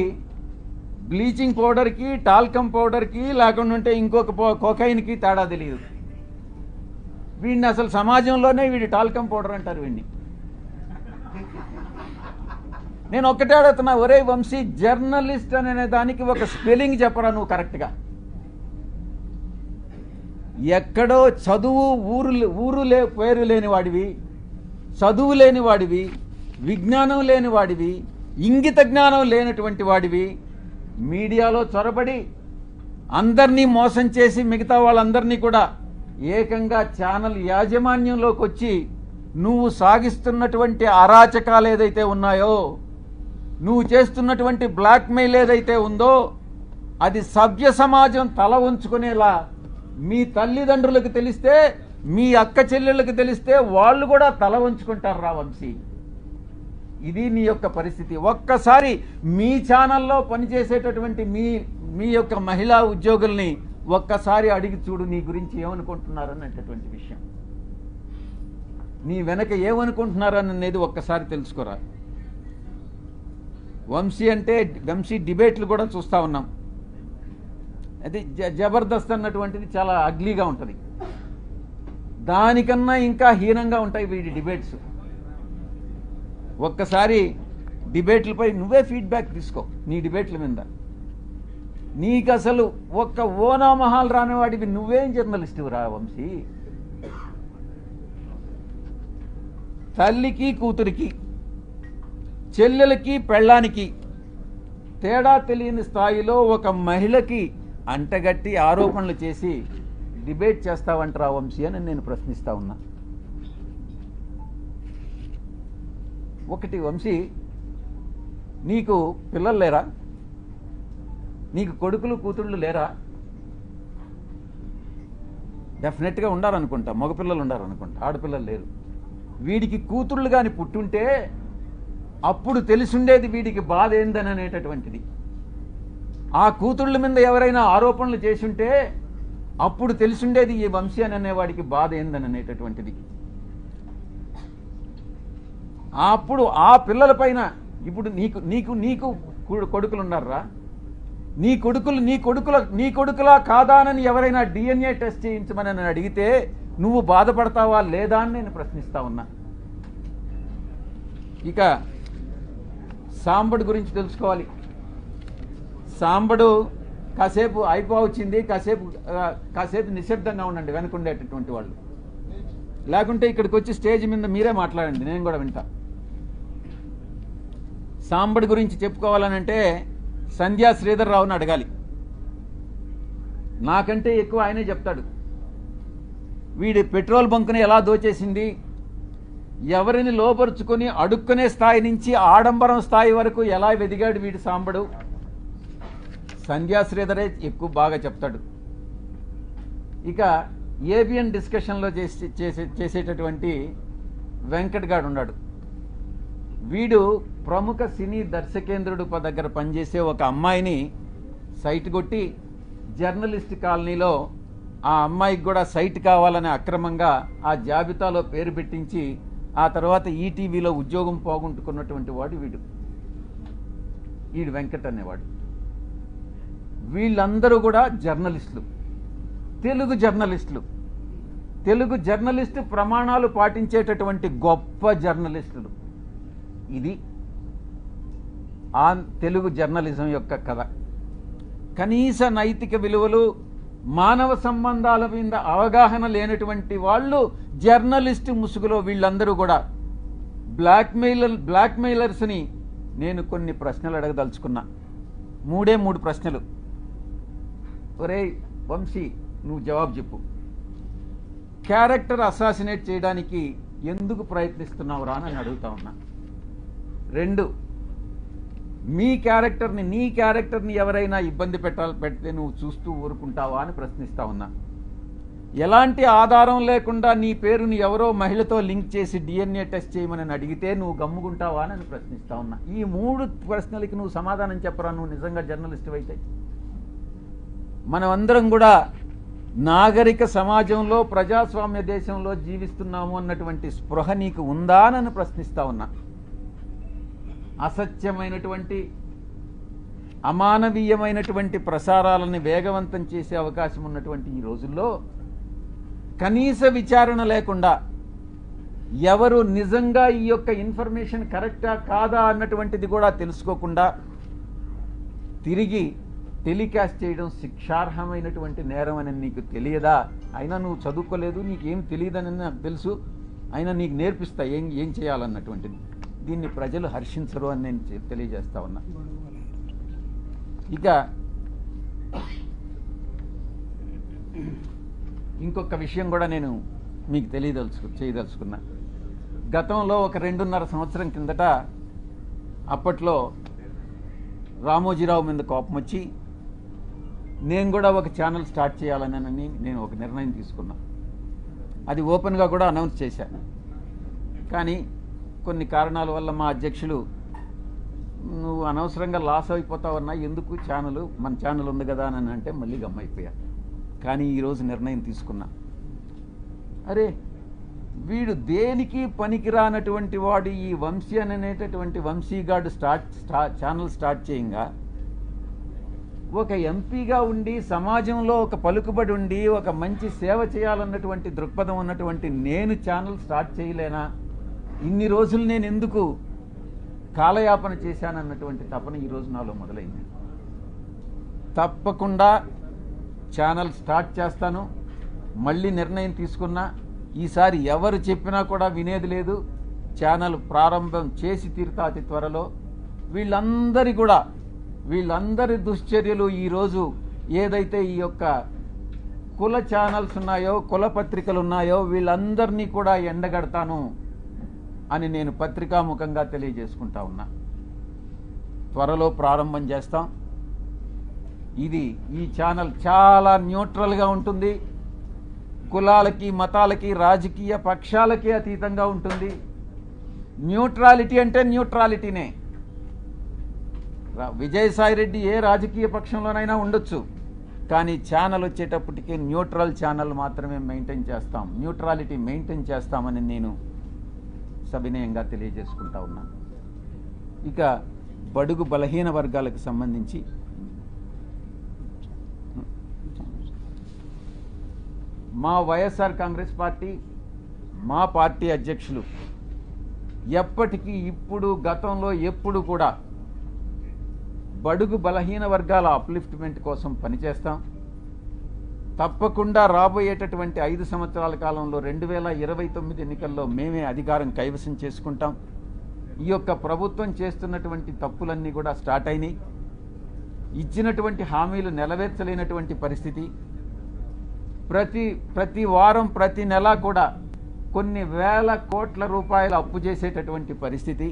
బ్లీచింగ్ పౌడర్కి, టాల్కమ్ పౌడర్కి, లేకుండా ఇంకొక కోకైన్కి తేడా తెలియదు. వీడిని అసలు సమాజంలోనే వీడి టాల్కమ్ పౌడర్ అంటారు వీడిని. నేను ఒక్కటే అడుగుతున్నా, ఒరే వంశీ, జర్నలిస్ట్ అనే దానికి ఒక స్పెల్లింగ్ చెప్పరా నువ్వు కరెక్ట్గా? ఎక్కడో చదువు పేరు లేని వాడివి, చదువు లేని వాడివి, విజ్ఞానం లేని వాడివి, ఇంగిత జ్ఞానం లేనటువంటి వాడివి, మీడియాలో చొరబడి అందరినీ మోసం చేసి మిగతా వాళ్ళందరినీ కూడా ఏకంగా ఛానల్ యాజమాన్యంలోకి వచ్చి నువ్వు సాగిస్తున్నటువంటి అరాచకాలు ఏదైతే ఉన్నాయో, నువ్వు చేస్తున్నటువంటి బ్లాక్మెయిల్ ఏదైతే ఉందో, అది సభ్య సమాజం తల ఉంచుకునేలా మీ తల్లిదండ్రులకు తెలిస్తే, మీ అక్క చెల్లెళ్ళకి తెలిస్తే వాళ్ళు కూడా తల వంచుకుంటారు రా వంశీ. ఇది నీ యొక్క పరిస్థితి. ఒక్కసారి మీ ఛానల్లో పనిచేసేటటువంటి మీ యొక్క మహిళా ఉద్యోగుల్ని ఒక్కసారి అడిగి చూడు, నీ గురించి ఏమనుకుంటున్నారనేటటువంటి విషయం, నీ వెనక ఏమనుకుంటున్నారనేది ఒక్కసారి తెలుసుకోరా. వంశీ డిబేట్లు కూడా చూస్తూ ఉన్నాం. అది జబర్దస్త్ అన్నటువంటిది చాలా అగ్లీగా ఉంటుంది. దానికన్నా ఇంకా హీనంగా ఉంటాయి వీడి డిబేట్స్. ఒక్కసారి డిబేట్లపై నువ్వే ఫీడ్బ్యాక్ తీసుకో. నీ డిబేట్ల మీద నీకు అసలు ఒక్క ఓనామహాల్ రానివాడివి నువ్వేం జర్నలిస్టు రా వంశీ? తల్లికి కూతురికి, చెల్లెలకి పెళ్ళానికి తేడా తెలియని స్థాయిలో ఒక మహిళకి అంటగట్టి ఆరోపణలు చేసి డిబేట్ చేస్తావంటరా వంశీ అని నేను ప్రశ్నిస్తా ఉన్నా. ఒకటి వంశీ, నీకు పిల్లలు లేరా? నీకు కొడుకులు కూతుళ్ళు లేరా? డెఫినెట్గా ఉండాలనుకుంటా, మగపిల్లలు ఉండాలనుకుంటా, ఆడపిల్లలు లేరు. వీడికి కూతుళ్ళు కానీ పుట్టుంటే అప్పుడు తెలిసిండేది వీడికి బాధ ఏందని అనేటటువంటిది. ఆ కూతుళ్ళ మీద ఎవరైనా ఆరోపణలు చేసుంటే అప్పుడు తెలిసిండేది ఈ వంశీ అని అనేవాడికి బాధ ఏందని అనేటటువంటిది. అప్పుడు ఆ పిల్లల పైన ఇప్పుడు నీకు కొడుకులు ఉన్నారా? నీ కొడుకులా కాదా అని ఎవరైనా DNA టెస్ట్ చేయించమని నన్ను అడిగితే నువ్వు బాధపడతావా లేదా అని నేను ప్రశ్నిస్తా ఉన్నా. ఇక సాంబడు గురించి తెలుసుకోవాలి. సాంబడు కాసేపు అయిపోవచ్చింది, కాసేపు నిశ్శబ్దంగా ఉండండి వెనుకుండేటటువంటి వాళ్ళు, లేకుంటే ఇక్కడికి వచ్చి స్టేజ్ మీద మీరే మాట్లాడండి, నేను కూడా వింటా. సాంబడి గురించి చెప్పుకోవాలనంటే సంధ్యా శ్రీధర్ రావుని అడగాలి. నాకంటే ఎక్కువ ఆయనే చెప్తాడు. వీడి పెట్రోల్ బంకుని ఎలా దోచేసింది, ఎవరిని లోపరుచుకొని అడుక్కునే స్థాయి నుంచి ఆడంబరం స్థాయి వరకు ఎలా వెదిగాడు వీడి సాంబడు, సంధ్యా శ్రీధరే ఎక్కువ బాగా చెప్తాడు. ఇక ఏబిఎన్ డిస్కషన్లో చేసేటటువంటి వెంకట్ గాడు ఉన్నాడు. వీడు ప్రముఖ సినీ దర్శకేంద్రుడు దగ్గర పనిచేసే ఒక అమ్మాయిని సైట్ కొట్టి జర్నలిస్ట్ కాలనీలో ఆ అమ్మాయికి కూడా సైట్ కావాలని అక్రమంగా ఆ జాబితాలో పేరు పెట్టించి ఆ తర్వాత ఈటీవీలో ఉద్యోగం పోగొట్టుకున్నటువంటి వాడు వీడు వెంకట్ అనేవాడు. వీళ్ళందరూ కూడా జర్నలిస్టులు, తెలుగు జర్నలిస్టు ప్రమాణాలు పాటించేటటువంటి గొప్ప జర్నలిస్టులు. ఇది ఆ తెలుగు జర్నలిజం యొక్క కథ. కనీస నైతిక విలువలు, మానవ సంబంధాల మీద అవగాహన లేనటువంటి వాళ్ళు జర్నలిస్ట్ ముసుగులో వీళ్ళందరూ కూడా బ్లాక్మెయిలర్స్ని నేను కొన్ని ప్రశ్నలు అడగదలుచుకున్నా. మూడు ప్రశ్నలు. ఒరే వంశీ, నువ్వు జవాబు చెప్పు. క్యారెక్టర్ అసాసినేట్ చేయడానికి ఎందుకు ప్రయత్నిస్తున్నావురా అని అడుగుతా ఉన్నా. 2, నీ క్యారెక్టర్ని ఎవరైనా ఇబ్బంది పెడితే నువ్వు చూస్తూ ఊరుకుంటావా అని ప్రశ్నిస్తా ఉన్నా. ఎలాంటి ఆధారం లేకుండా నీ పేరుని ఎవరో మహిళతో లింక్ చేసి DNA టెస్ట్ చేయమని అడిగితే నువ్వు గమ్ముకుంటావా అని ప్రశ్నిస్తా ఉన్నా. ఈ 3 ప్రశ్నలకి నువ్వు సమాధానం చెప్పరా, నువ్వు నిజంగా జర్నలిస్ట్ అయితే. మనమందరం కూడా నాగరిక సమాజంలో ప్రజాస్వామ్య దేశంలో జీవిస్తున్నాము అన్నటువంటి స్పృహ నీకు ఉందా అని ప్రశ్నిస్తా ఉన్నా. అసత్యమైనటువంటి అమానవీయమైనటువంటి ప్రసారాలను వేగవంతం చేసే అవకాశం ఉన్నటువంటి ఈ రోజుల్లో కనీస విచారణ లేకుండా ఎవరు నిజంగా ఈ యొక్క ఇన్ఫర్మేషన్ కరెక్టా కాదా అన్నటువంటిది కూడా తెలుసుకోకుండా తిరిగి టెలికాస్ట్ చేయడం శిక్షార్హమైనటువంటి నేరం అని నీకు తెలియదా? అయినా నువ్వు చదువుకోలేదు, నీకేం తెలియదని నాకు తెలుసు, అయినా నీకు నేర్పిస్తా ఏం చేయాలన్నటువంటిది. దీన్ని ప్రజలు హర్షించరు అని నేను తెలియజేస్తా ఉన్నా. ఇక ఇంకొక విషయం కూడా నేను మీకు చేయదలుచుకున్నా. గతంలో ఒక 2.5 సంవత్సరం కిందట అప్పట్లో రామోజీరావు మీద కోపం వచ్చి నేను కూడా ఒక ఛానల్ స్టార్ట్ చేయాలని నేను ఒక నిర్ణయం తీసుకున్నా. అది ఓపెన్గా కూడా అనౌన్స్ చేశాను. కానీ కొన్ని కారణాల వల్ల మా అధ్యక్షులు నువ్వు అనవసరంగా లాస్ అయిపోతావన్నా, ఎందుకు మన ఛానల్ ఉంది కదా అని అంటే మళ్ళీ గమ్మైపోయా. కానీ ఈరోజు నిర్ణయం తీసుకున్నా. అరే వీడు దేనికి పనికిరానటువంటి వాడు ఈ వంశీ అనేటటువంటి వంశీగాడు ఛానల్ స్టార్ట్ చేయంగా ఒక ఎంపీగా ఉండి సమాజంలో ఒక పలుకుబడి ఉండి ఒక మంచి సేవ చేయాలన్నటువంటి దృక్పథం ఉన్నటువంటి నేను ఛానల్ స్టార్ట్ చేయలేనా? ఇన్ని రోజులు నేను ఎందుకు కాలయాపన చేశానన్నటువంటి తపన ఈరోజు నాలో మొదలైంది. తప్పకుండా ఛానల్ స్టార్ట్ చేస్తాను. మళ్ళీ నిర్ణయం తీసుకున్నా. ఈసారి ఎవరు చెప్పినా కూడా వినేది లేదు. ఛానల్ ప్రారంభం చేసి తీరుతా అతి త్వరలో. వీళ్ళందరి దుశ్చర్యలు ఈరోజు ఏదైతే ఈ యొక్క కుల ఛానల్స్ ఉన్నాయో, కుల పత్రికలు ఉన్నాయో, వీళ్ళందరినీ కూడా ఎండగడతాను అని నేను పత్రికాముఖంగా తెలియజేసుకుంటా ఉన్నా. త్వరలో ప్రారంభం చేస్తాం. ఈ ఛానల్ చాలా న్యూట్రల్గా ఉంటుంది. కులాలకి, మతాలకి, రాజకీయ పక్షాలకి అతీతంగా ఉంటుంది. న్యూట్రాలిటీ అంటే న్యూట్రాలిటీనే. విజయసాయిరెడ్డి ఏ రాజకీయ పక్షంలోనైనా ఉండొచ్చు, కానీ ఛానల్ వచ్చేటప్పటికి న్యూట్రల్ ఛానల్ మాత్రమే మెయింటైన్ చేస్తాం, న్యూట్రాలిటీ మెయింటైన్ చేస్తామని నేను సవినయంగా తెలియజేసుకుంటా ఉన్నాను. ఇక బడుగు బలహీన వర్గాలకు సంబంధించి మా వైఎస్ఆర్ కాంగ్రెస్ పార్టీ, మా పార్టీ అధ్యక్షులు ఎప్పటికీ ఇప్పుడు గతంలో ఎప్పుడు కూడా బడుగు బలహీన వర్గాల అప్లిఫ్ట్మెంట్ కోసం పనిచేస్తాం. తప్పకుండా రాబోయేటటువంటి 5 సంవత్సరాల కాలంలో 2029 ఎన్నికల్లో మేమే అధికారం కైవసం చేసుకుంటాం. ఈ యొక్క ప్రభుత్వం చేస్తున్నటువంటి తప్పులన్నీ కూడా స్టార్ట్ అయినాయి. ఇచ్చినటువంటి హామీలు నెరవేర్చలేనటువంటి పరిస్థితి. ప్రతి వారం, ప్రతి నెల కూడా కొన్ని వేల కోట్ల రూపాయలు అప్పు చేసేటటువంటి పరిస్థితి.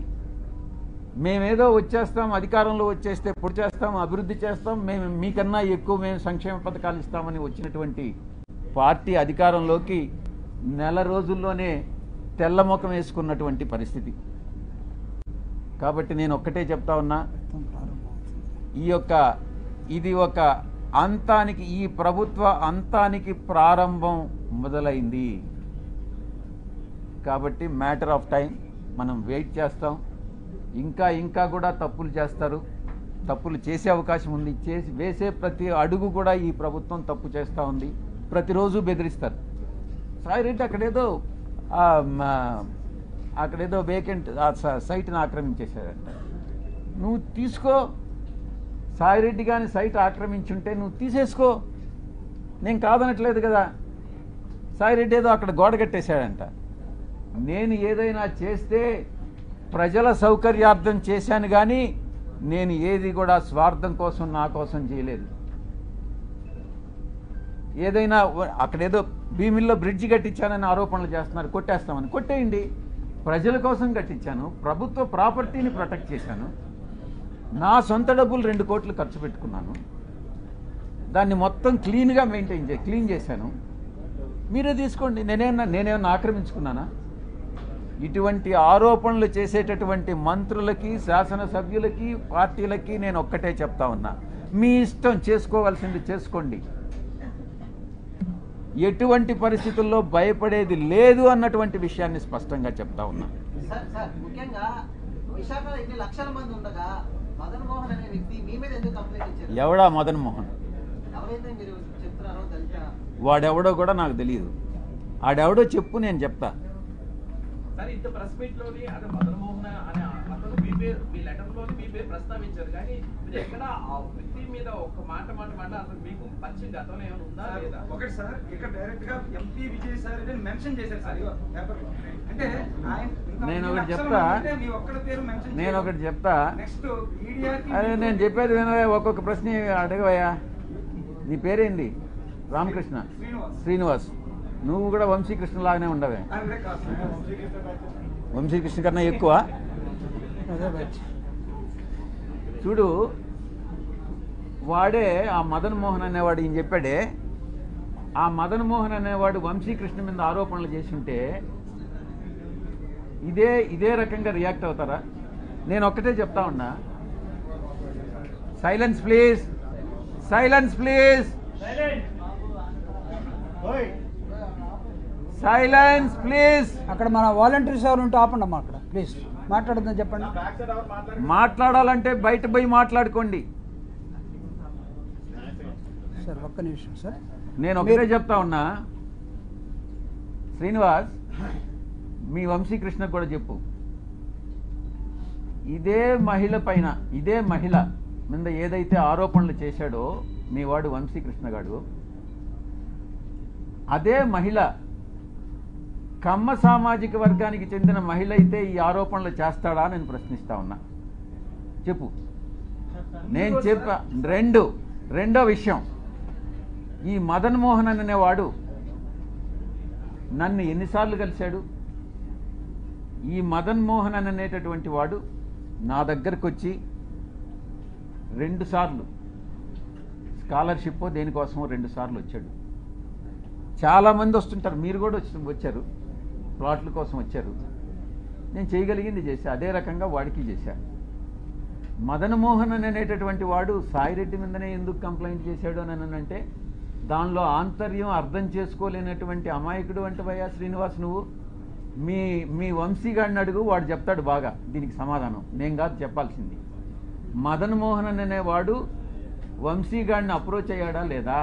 మేమేదో వచ్చేస్తాం, అధికారంలో వచ్చేస్తే పొడి చేస్తాం, అభివృద్ధి చేస్తాం, మేము మీకన్నా ఎక్కువ మేము సంక్షేమ పథకాలు ఇస్తామని వచ్చినటువంటి పార్టీ అధికారంలోకి నెల రోజుల్లోనే తెల్లముఖం వేసుకున్నటువంటి పరిస్థితి. కాబట్టి నేను ఒక్కటే చెప్తా ఉన్నా, ఇది ఒక అంతానికి, ఈ ప్రభుత్వ అంతానికి ప్రారంభం మొదలైంది. కాబట్టి మ్యాటర్ ఆఫ్ టైం, మనం వెయిట్ చేస్తాం. ఇంకా కూడా తప్పులు చేస్తారు, తప్పులు చేసే అవకాశం ఉంది. వేసే ప్రతి అడుగు కూడా ఈ ప్రభుత్వం తప్పు చేస్తూ ఉంది. ప్రతిరోజు బెదిరిస్తారు. సాయిరెడ్డి అక్కడేదో వేకెంట్ సైట్ని ఆక్రమించేశారంట. నువ్వు తీసుకో. సాయిరెడ్డి కానీ సైట్ ఆక్రమించుంటే నువ్వు నేను కాదనట్లేదు కదా. సాయిరెడ్డి ఏదో అక్కడ గోడ కట్టేశాడంట. నేను ఏదైనా చేస్తే ప్రజల సౌకర్యార్థం చేశాను కానీ నేను ఏది కూడా స్వార్థం కోసం నా కోసం చేయలేదు. ఏదైనా అక్కడేదో భీమిల్లో బ్రిడ్జి కట్టించానని ఆరోపణలు చేస్తున్నారు, కొట్టేస్తామని. కొట్టేయండి. ప్రజల కోసం కట్టించాను, ప్రభుత్వ ప్రాపర్టీని ప్రొటెక్ట్ చేశాను, నా సొంత డబ్బులు 2 కోట్లు ఖర్చు పెట్టుకున్నాను, దాన్ని మొత్తం క్లీన్గా క్లీన్ చేశాను. మీరే తీసుకోండి. నేనేమన్నా ఆక్రమించుకున్నానా? ఇటువంటి ఆరోపణలు చేసేటటువంటి మంత్రులకి, శాసనసభ్యులకి, పార్టీలకి నేను ఒక్కటే చెప్తా ఉన్నా, మీ ఇష్టం, చేసుకోవాల్సింది చేసుకోండి. ఎటువంటి పరిస్థితుల్లో భయపడేది లేదు అన్నటువంటి విషయాన్ని స్పష్టంగా చెప్తా ఉన్నా. ఎవడా మదన్ మోహన్? వాడెవడో కూడా నాకు తెలియదు. ఆడెవడో చెప్పు, నేను చెప్తా. సార్, ఇంత ప్రెస్ మీట్ లోని అదే మదన్ మోహన్ అనే అతను మీ లెటర్ లోని మీ పేరు ప్రస్తావించారు, కానీ మీరు ఎక్కడ ఆ వ్యక్తి మీద ఒక మాట అసలు మీకు పరిచయం గతంలో ఏమైనా ఉందా లేదా? ఒకటి సార్, ఇక్కడ డైరెక్ట్ గా ఎంపీ విజయ్ సార్ మెన్షన్ చేశారు సార్ పేపర్ లో. అంటే నేను ఒకటి చెప్తా. నెక్స్ట్ మీడియాకి అదే నేను చెప్పేది వినవే. ఒక్కొక్క ప్రశ్న అడగవయ్యా. నీ పేరేంది? రామకృష్ణ శ్రీనివాస్. నువ్వు కూడా వంశీకృష్ణ లాగానే ఉండవే. వంశీకృష్ణ కన్నా ఎక్కువ. చూడు, వాడే ఆ మదన్ మోహన్ అనేవాడు ఈయన చెప్పాడే. ఆ మదన్ మోహన్ అనేవాడు వంశీకృష్ణ మీద ఆరోపణలు చేస్తుంటే ఇదే రకంగా రియాక్ట్ అవుతారా? నేను ఒక్కటే చెప్తా ఉన్నా, silence please, silence please, silence please. అక్కడ మన వాలంటీర్స్ ఎవరు ఉంటే ఆపండి అమ్మా, అక్కడ ప్లీజ్ మాట్లాడద్దని చెప్పండి. మాట్లాడాలంటే బయట పోయి మాట్లాడుకోండి సార్. ఒక్క నిమిషం సార్, నేను ఒకటే చెప్తా ఉన్నా. శ్రీనివాస్, మీ వంశీకృష్ణ కూడా చెప్పు, ఇదే మహిళ మీద ఏదైతే ఆరోపణలు చేశాడో మీ వాడు వంశీకృష్ణ గారు, అదే మహిళ కమ్మ సామాజిక వర్గానికి చెందిన మహిళ అయితే ఈ ఆరోపణలు చేస్తాడా నేను ప్రశ్నిస్తా ఉన్నా. చెప్పు. నేను చెప్పా. రెండో విషయం, ఈ మదన్ మోహన్ అనేవాడు నన్ను ఎన్నిసార్లు కలిశాడు? ఈ మదన్ మోహన్ అనేటటువంటి వాడు నా దగ్గరకు వచ్చి 2 సార్లు స్కాలర్షిప్ దేనికోసమో 2 సార్లు వచ్చాడు. చాలామంది వస్తుంటారు, మీరు కూడా వచ్చారు, ప్లాట్ల కోసం వచ్చారు. నేను చేయగలిగింది చేశా. అదే రకంగా వాడికి చేశా. మదన్ మోహన్ అనేటటువంటి వాడు సాయిరెడ్డి మీదనే ఎందుకు కంప్లైంట్ చేశాడు అని అంటే దానిలో ఆంతర్యం అర్థం చేసుకోలేనటువంటి అమాయకుడు అంటవయ్యా శ్రీనివాస్ నువ్వు. మీ వంశీగాడిని అడుగు, వాడు చెప్తాడు బాగా దీనికి సమాధానం. నేను కాదు చెప్పాల్సింది. మదన్ మోహన్ అనేవాడు వంశీగాడిని అప్రోచ్ అయ్యాడా లేదా,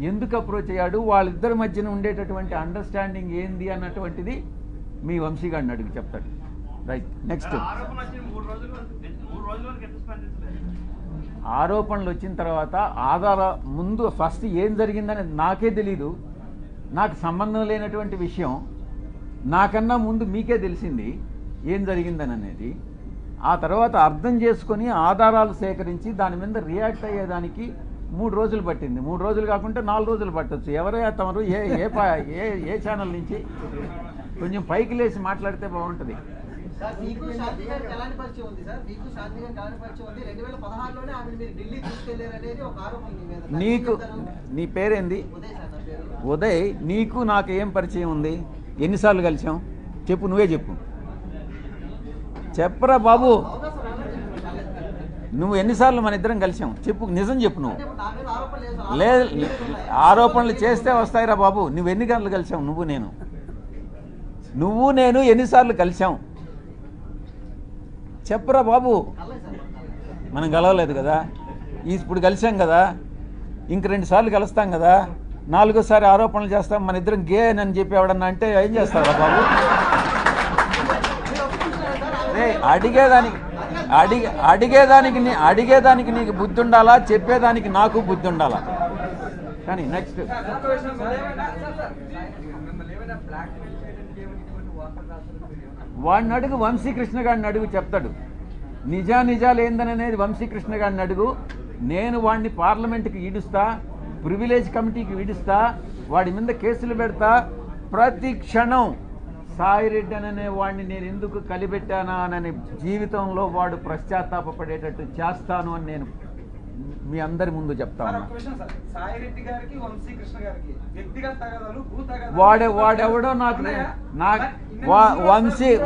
ఎందుకు అప్రోచ్ అయ్యాడు, వాళ్ళిద్దరి మధ్యన ఉండేటటువంటి అండర్స్టాండింగ్ ఏంది అన్నటువంటిది మీ వంశీగాడిని అడుగు, చెప్తాడు. రైట్. నెక్స్ట్, ఆరోపణలు వచ్చిన తర్వాత ముందు ఫస్ట్ ఏం జరిగిందని నాకే తెలీదు. నాకు సంబంధం లేనటువంటి విషయం. నాకన్నా ముందు మీకే తెలిసింది ఏం జరిగిందని అనేది. ఆ తర్వాత అర్థం చేసుకొని ఆధారాలు సేకరించి దాని మీద రియాక్ట్ అయ్యేదానికి 3 రోజులు పట్టింది. 3 రోజులు కాకుంటే 4 రోజులు పట్టచ్చు. ఎవరైనా తమరు ఏ ఛానల్ నుంచి కొంచెం పైకి లేచి మాట్లాడితే బాగుంటుంది. నీకు నీ పేరేంది? ఉదయ్. నీకు నాకు ఏం పరిచయం ఉంది? ఎన్నిసార్లు కలిసాం చెప్పు, నువ్వే చెప్పు. చెప్పరా బాబు, నువ్వు ఎన్నిసార్లు మన ఇద్దరం కలిసాం చెప్పు, నిజం చెప్పు. నువ్వు లేదు, ఆరోపణలు చేస్తే వస్తాయిరా బాబు. నువ్వు ఎన్ని గంటలు కలిసావు? నువ్వు నేను ఎన్నిసార్లు కలిసాం చెప్పరా బాబు. మనం కలవలేదు కదా, ఇప్పుడు కలిసాం కదా, ఇంక 2 సార్లు కలుస్తాం కదా, 4వ సారి ఆరోపణలు చేస్తాం మన ఇద్దరం గే అని చెప్పి ఎవడన్నా అంటే ఏం చేస్తారా బాబు? అడిగేదానికి నీకు బుద్ధి ఉండాలా, చెప్పేదానికి నాకు బుద్ధి ఉండాలా. కానీ నెక్స్ట్ వాడిని అడుగు, వంశీకృష్ణ గారిని అడుగు చెప్తాడు. నిజాలు ఏందనేది వంశీకృష్ణ గారిని అడుగు. నేను వాడిని పార్లమెంట్కి ఈడుస్తా, ప్రివిలేజ్ కమిటీకి ఈడుస్తా, వాడి మీద కేసులు పెడతా. ప్రతి క్షణం సాయిరెడ్డి అనే వాడిని నేను ఎందుకు కలిపెట్టానా అని జీవితంలో వాడు పశ్చాత్తాపపడేటట్టు చేస్తాను అని నేను మీ అందరి ముందు చెప్తాను. వాడెవడో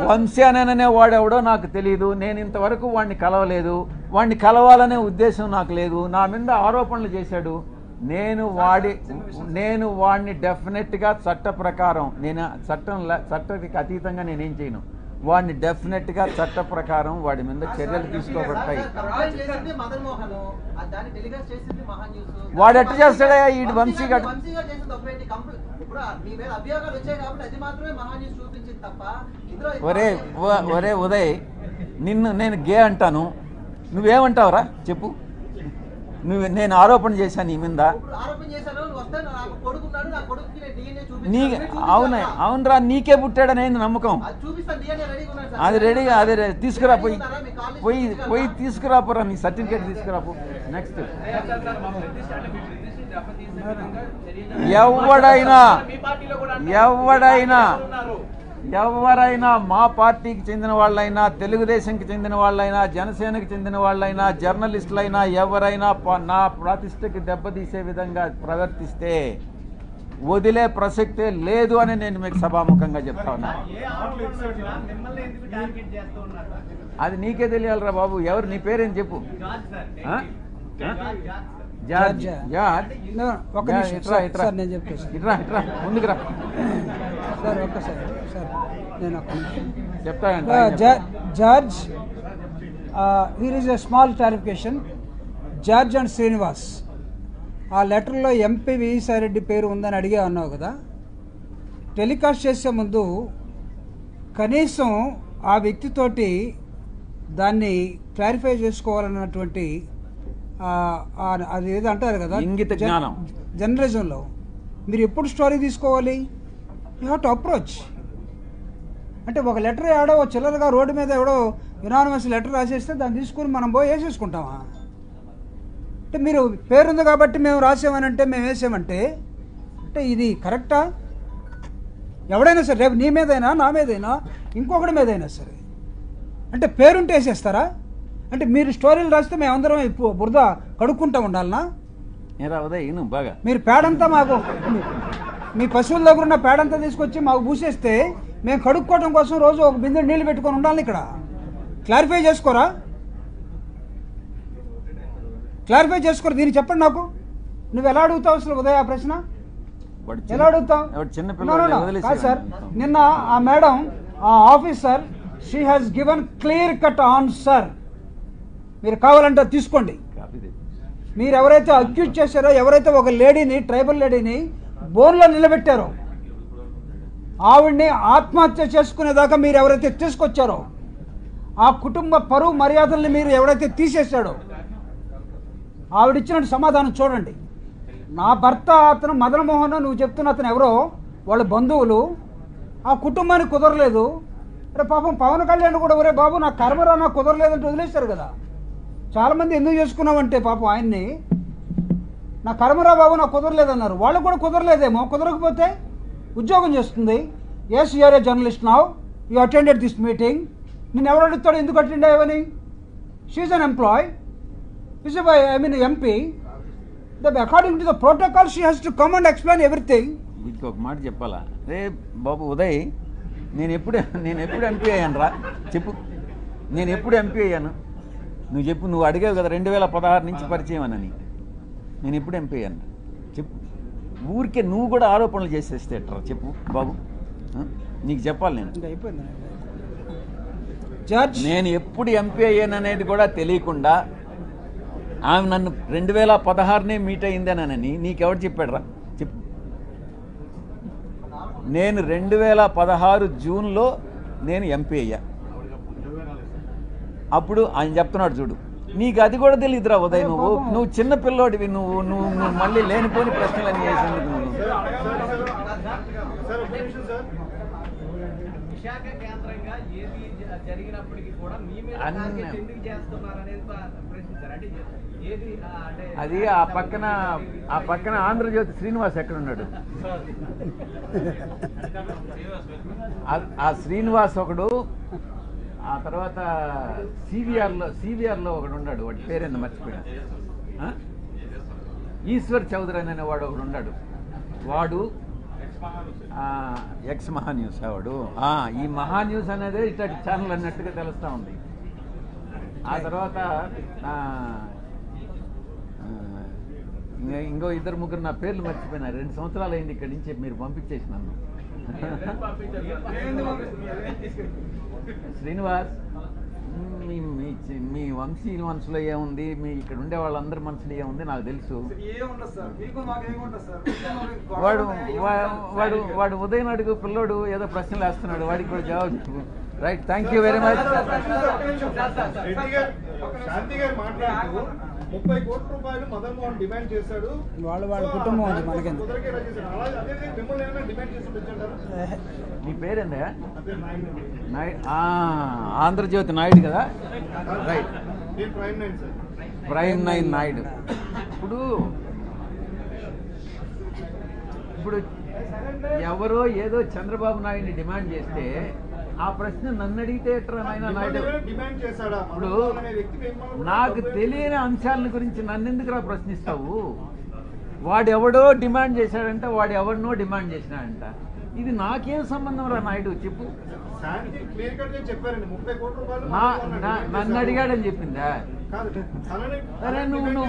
వంశీ అనే వాడెవడో నాకు తెలియదు. నేను ఇంతవరకు వాడిని కలవలేదు. వాడిని కలవాలనే ఉద్దేశం నాకు లేదు. నా మీద ఆరోపణలు చేశాడు. నేను వాడిని డెఫినెట్గా చట్ట ప్రకారం, నేను చట్టానికి అతీతంగా నేనేం చేయను. వాడిని డెఫినెట్గా చట్ట ప్రకారం వాడి మీద చర్యలు తీసుకోబడతాయి. వాడు ఎట్ట చేస్తాడా ఈ వంశీ గారు? ఒరే ఉదయ్, నేను గే అంటాను, నువ్వేమంటావురా చెప్పు. నేను ఆరోపణ చేశాను నీ మీద. అవునరా, నీకే పుట్టాడనే నమ్మకం. అది రెడీగా, అదే తీసుకురా, పోయి తీసుకురాపోరా, నీ సర్టిఫికేట్ తీసుకురాపో. నెక్స్ట్ ఎవరైనా మా పార్టీకి చెందిన వాళ్ళైనా, తెలుగుదేశంకి చెందిన వాళ్ళైనా, జనసేనకి చెందిన వాళ్ళైనా, జర్నలిస్టులైనా ఎవరైనా నా ప్రతిష్టకి దెబ్బతీసే విధంగా ప్రవర్తిస్తే వదిలే ప్రసక్తే లేదు అని నేను మీకు సభాముఖంగా చెప్తా ఉన్నా. అది నీకే తెలియాలిరా బాబు. ఎవరు, నీ పేరేం చెప్పు. ముందుకు రా. Judge, here is a small clarification. Judge and Srinivas, ఆ లెటర్లో ఎంపీ విజయసాయిరెడ్డి పేరు ఉందని అడిగే అన్నావు కదా. టెలికాస్ట్ చేసే ముందు కనీసం ఆ వ్యక్తితోటి దాన్ని క్లారిఫై చేసుకోవాలన్నటువంటి అది ఏదో అంటారు కదా, ఇంగిత జ్ఞానం జర్నలిజంలో మీరు ఎప్పుడు స్టోరీ తీసుకోవాలి? You have to approach. అంటే ఒక లెటర్ ఎవడో చిల్లరగా రోడ్డు మీద ఎవడో యునానిమస్ లెటర్ రాసేస్తే దాన్ని తీసుకుని మనం పోయి వేసేసుకుంటామా? అంటే మీరు పేరుంది కాబట్టి మేము రాసామనంటే, మేము వేసామంటే అంటే ఇది కరెక్టా? ఎవడైనా సరే, రేపు నీ మీదైనా, నా మీదైనా, ఇంకొకటి మీదైనా సరే, అంటే పేరుంటే వేసేస్తారా? అంటే మీరు స్టోరీలు రాస్తే మేమందరం బురద కడుక్కుంటా ఉండాలనా? బాగా మీరు పేడంతా మాకు, మీ పశువుల దగ్గర ఉన్న పేడంతా తీసుకొచ్చి మాకు పూసేస్తే మేము కడుక్కోవడం కోసం రోజు ఒక బిందె నీళ్ళు పెట్టుకొని ఉండాలి ఇక్కడ. క్లారిఫై చేసుకోరా? క్లారిఫై చేసుకోరు. దీన్ని చెప్పండి నాకు. నువ్వు ఎలా అడుగుతావు అసలు ఉదయ ఆ ప్రశ్న? ఎలా అడుగుతావు? కాదు సార్, నిన్న ఆ మేడం, ఆ officer, she has given clear cut answer. మీరు కావాలంటే తీసుకోండి. మీరు ఎవరైతే అక్యూజ్ చేశారో, ఎవరైతే ఒక లేడీని, ట్రైబల్ లేడీని బోన్లో నిలబెట్టారో, ఆవిడ్ని ఆత్మహత్య చేసుకునేదాకా మీరు ఎవరైతే తీసుకొచ్చారో, ఆ కుటుంబ పరువు మర్యాదల్ని మీరు ఎవరైతే తీసేశాడో, ఆవిడిచ్చిన సమాధానం చూడండి. నా భర్త అతను మదనమోహన్, నువ్వు చెప్తున్న అతను ఎవరో, వాళ్ళ బంధువులు, ఆ కుటుంబానికి కుదరలేదు. అరే పాపం పవన్ కళ్యాణ్ కూడా, ఒరే బాబు నా కర్మరా, నాకు కుదరలేదంటే వదిలేశారు కదా. చాలామంది ఎందుకు చేసుకున్నామంటే పాపం ఆయన్ని, నా కర్మరా బాబు నాకు కుదరలేదన్నారు. వాళ్ళకు కూడా కుదరలేదేమో. కుదరకపోతే ఉద్యోగం చేస్తుంది. Yes you are a journalist now, you attended this meeting. నేను ఎవరు అడుగుతాడు ఎందుకు అటెండ్ అయ్యావని? She is an employee, is I mean MP. According to the protocol she has to come and explain everything. వీటికి ఒక మాట చెప్పాలా? రే బాబు ఉదయ్, నేను ఎప్పుడు ఎంపీ అయ్యాను రా చెప్పు. నేను ఎప్పుడు ఎంపీ అయ్యాను? నువ్వు చెప్పు. నువ్వు అడిగావు కదా 2016 నుంచి పరిచయం అని. నేను ఎప్పుడు ఎంపీ అయ్యాను చెప్పు. ఊరికే నువ్వు కూడా ఆరోపణలు చేసేస్తే ఎట్రా చెప్పు బాబు. నీకు చెప్పాలి. నేను ఎప్పుడు ఎంపీ అయ్యాను అనేది కూడా తెలియకుండా ఆమె నన్ను 2016 మీట్ అయిందేనని నీకెవరు చెప్పాడు రా చెప్పు. నేను 2016 జూన్లో నేను ఎంపీ అయ్యా. అప్పుడు ఆయన చెప్తున్నాడు చూడు, నీకు అది కూడా తెలియదురా ఉదయ్, నువ్వు చిన్న పిల్లోడివి, నువ్వు నువ్వు నువ్వు మళ్ళీ లేనిపోని ప్రశ్నలన్నీ చేసేందుకు నువ్వు. విశాఖ కేంద్రంగా ఏది జరిగినప్పటికీ కూడా మీ మీద టార్గెట్ ఎందుకు చేస్తున్నారు అనేది ప్రశ్నించారు. అంటే ఏది అంటే అది ఆ పక్కన ఆంధ్రజ్యోతి శ్రీనివాస్ ఎక్కడున్నాడు? ఆ శ్రీనివాస్ ఒకడు, ఆ తర్వాత సివిఆర్లో ఒకడు ఉన్నాడు, వాడి పేరేందో మర్చిపోయాడు. ఈశ్వర్ చౌదరి అనే వాడు ఒకడు ఉన్నాడు, వాడు ఎక్స్ మహాన్యూస్ వాడు. ఈ మహాన్యూస్ అనేది ఇట్లాంటి ఛానల్ అన్నట్టుగా తెలుస్తూ ఉంది. ఆ తర్వాత ఇంకో ఇద్దరు ముగ్గురు నా పేర్లు మర్చిపోయినా. 2 సంవత్సరాలు అయింది ఇక్కడి నుంచి మీరు పంపించేసి నన్ను. శ్రీనివాస్, మీ వంశీ మనసులో ఏముంది, మీ ఇక్కడ ఉండే వాళ్ళందరి మనసులో ఏముంది నాకు తెలుసు. వాడు ఉదయం అడుగు పిల్లోడు ఏదో ప్రశ్నలు వేస్తున్నాడు, వాడికి కూడా జవాబు చెప్పు. Right, thank you very much. Shanti గారు మాట్లాడుతూ 30 కోట్ల రూపాయలు మదన్ మోహన్ డిమాండ్ చేశాడు. వాళ్ళ కుటుంబం ఉంది మనకెందుకు. మిమ్మల్ని ఏమైనా డిమాండ్ చేసి వచ్చారు? నీ పేరేందా? ఆంధ్రజ్యోతి నాయుడు కదా? Right, prime 9 Naidu. ఇప్పుడు ఎవరో ఏదో చంద్రబాబు నాయుడిని డిమాండ్ చేస్తే ఆ ప్రశ్న నన్ను అడిగితే ఎట్రా నాయన నాయుడు? ఇప్పుడు నాకు తెలియని అంశాల గురించి నన్నెందుకురా ప్రశ్నిస్తావు? వాడెవడో డిమాండ్ చేశాడంట, వాడు ఎవరినో డిమాండ్ చేసినాడంట. ఇది నాకేం సంబంధం రా నాయుడు చెప్పు. నన్ను అడిగాడని చెప్పిందా? సరే, నువ్వు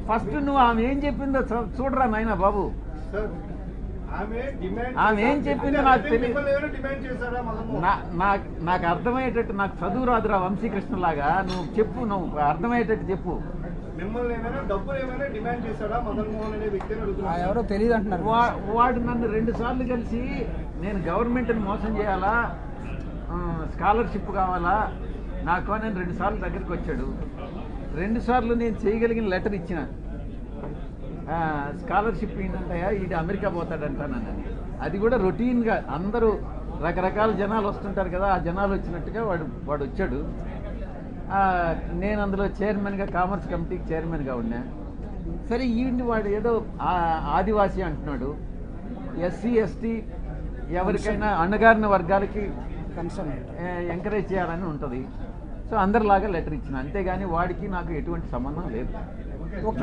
ఫస్ట్ నువ్వు ఆమె ఏం చెప్పిందో చూడరా నాయన బాబు. ఆమె ఏం చెప్పిందో నాకు తెలియదు. నాకు అర్థమయ్యేటట్టు, నాకు చదువు రాదురా వంశీకృష్ణలాగా. నువ్వు చెప్పు, నువ్వు అర్థమయ్యేటట్టు చెప్పు. ఎవరో తెలియదు అంటున్నారు. వాడు నన్ను 2 సార్లు కలిసి నేను గవర్నమెంట్ని మోసం చేయాలా, స్కాలర్షిప్ కావాలా నాకు అని 2 సార్లు దగ్గరికి వచ్చాడు. 2 సార్లు నేను చేయగలిగిన లెటర్ ఇచ్చిన. స్కాలర్షిప్ ఏంటంటాయా, ఇది అమెరికా పోతాడంటానని. అది కూడా రొటీన్గా అందరూ రకరకాల జనాలు వస్తుంటారు కదా, ఆ జనాలు వచ్చినట్టుగా వాడు వచ్చాడు. నేను అందులో చైర్మన్గా, కామర్స్ కమిటీకి చైర్మన్గా ఉన్నా. సరే, ఈవిని వాడు ఏదో ఆదివాసీ అంటున్నాడు. ఎస్సీ ఎస్టీ ఎవరికైనా అణగారిన వర్గాలకి ఎంకరేజ్ చేయాలని ఉంటుంది. సో అందరిలాగా లెటర్ ఇచ్చిన, అంతేగాని వాడికి నాకు ఎటువంటి సంబంధం లేదు.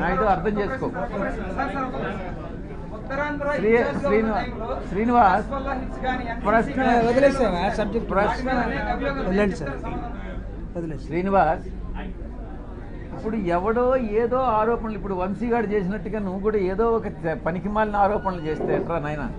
నాయుడు అర్థం చేసుకో. శ్రీనివాస్, శ్రీనివాస్, ఇప్పుడు ఎవడో ఏదో ఆరోపణలు, ఇప్పుడు వంశీగాడు చేసినట్టుగా నువ్వు కూడా ఏదో ఒక పనికిమాలిన ఆరోపణలు చేస్తే ఎట్రా నాయన?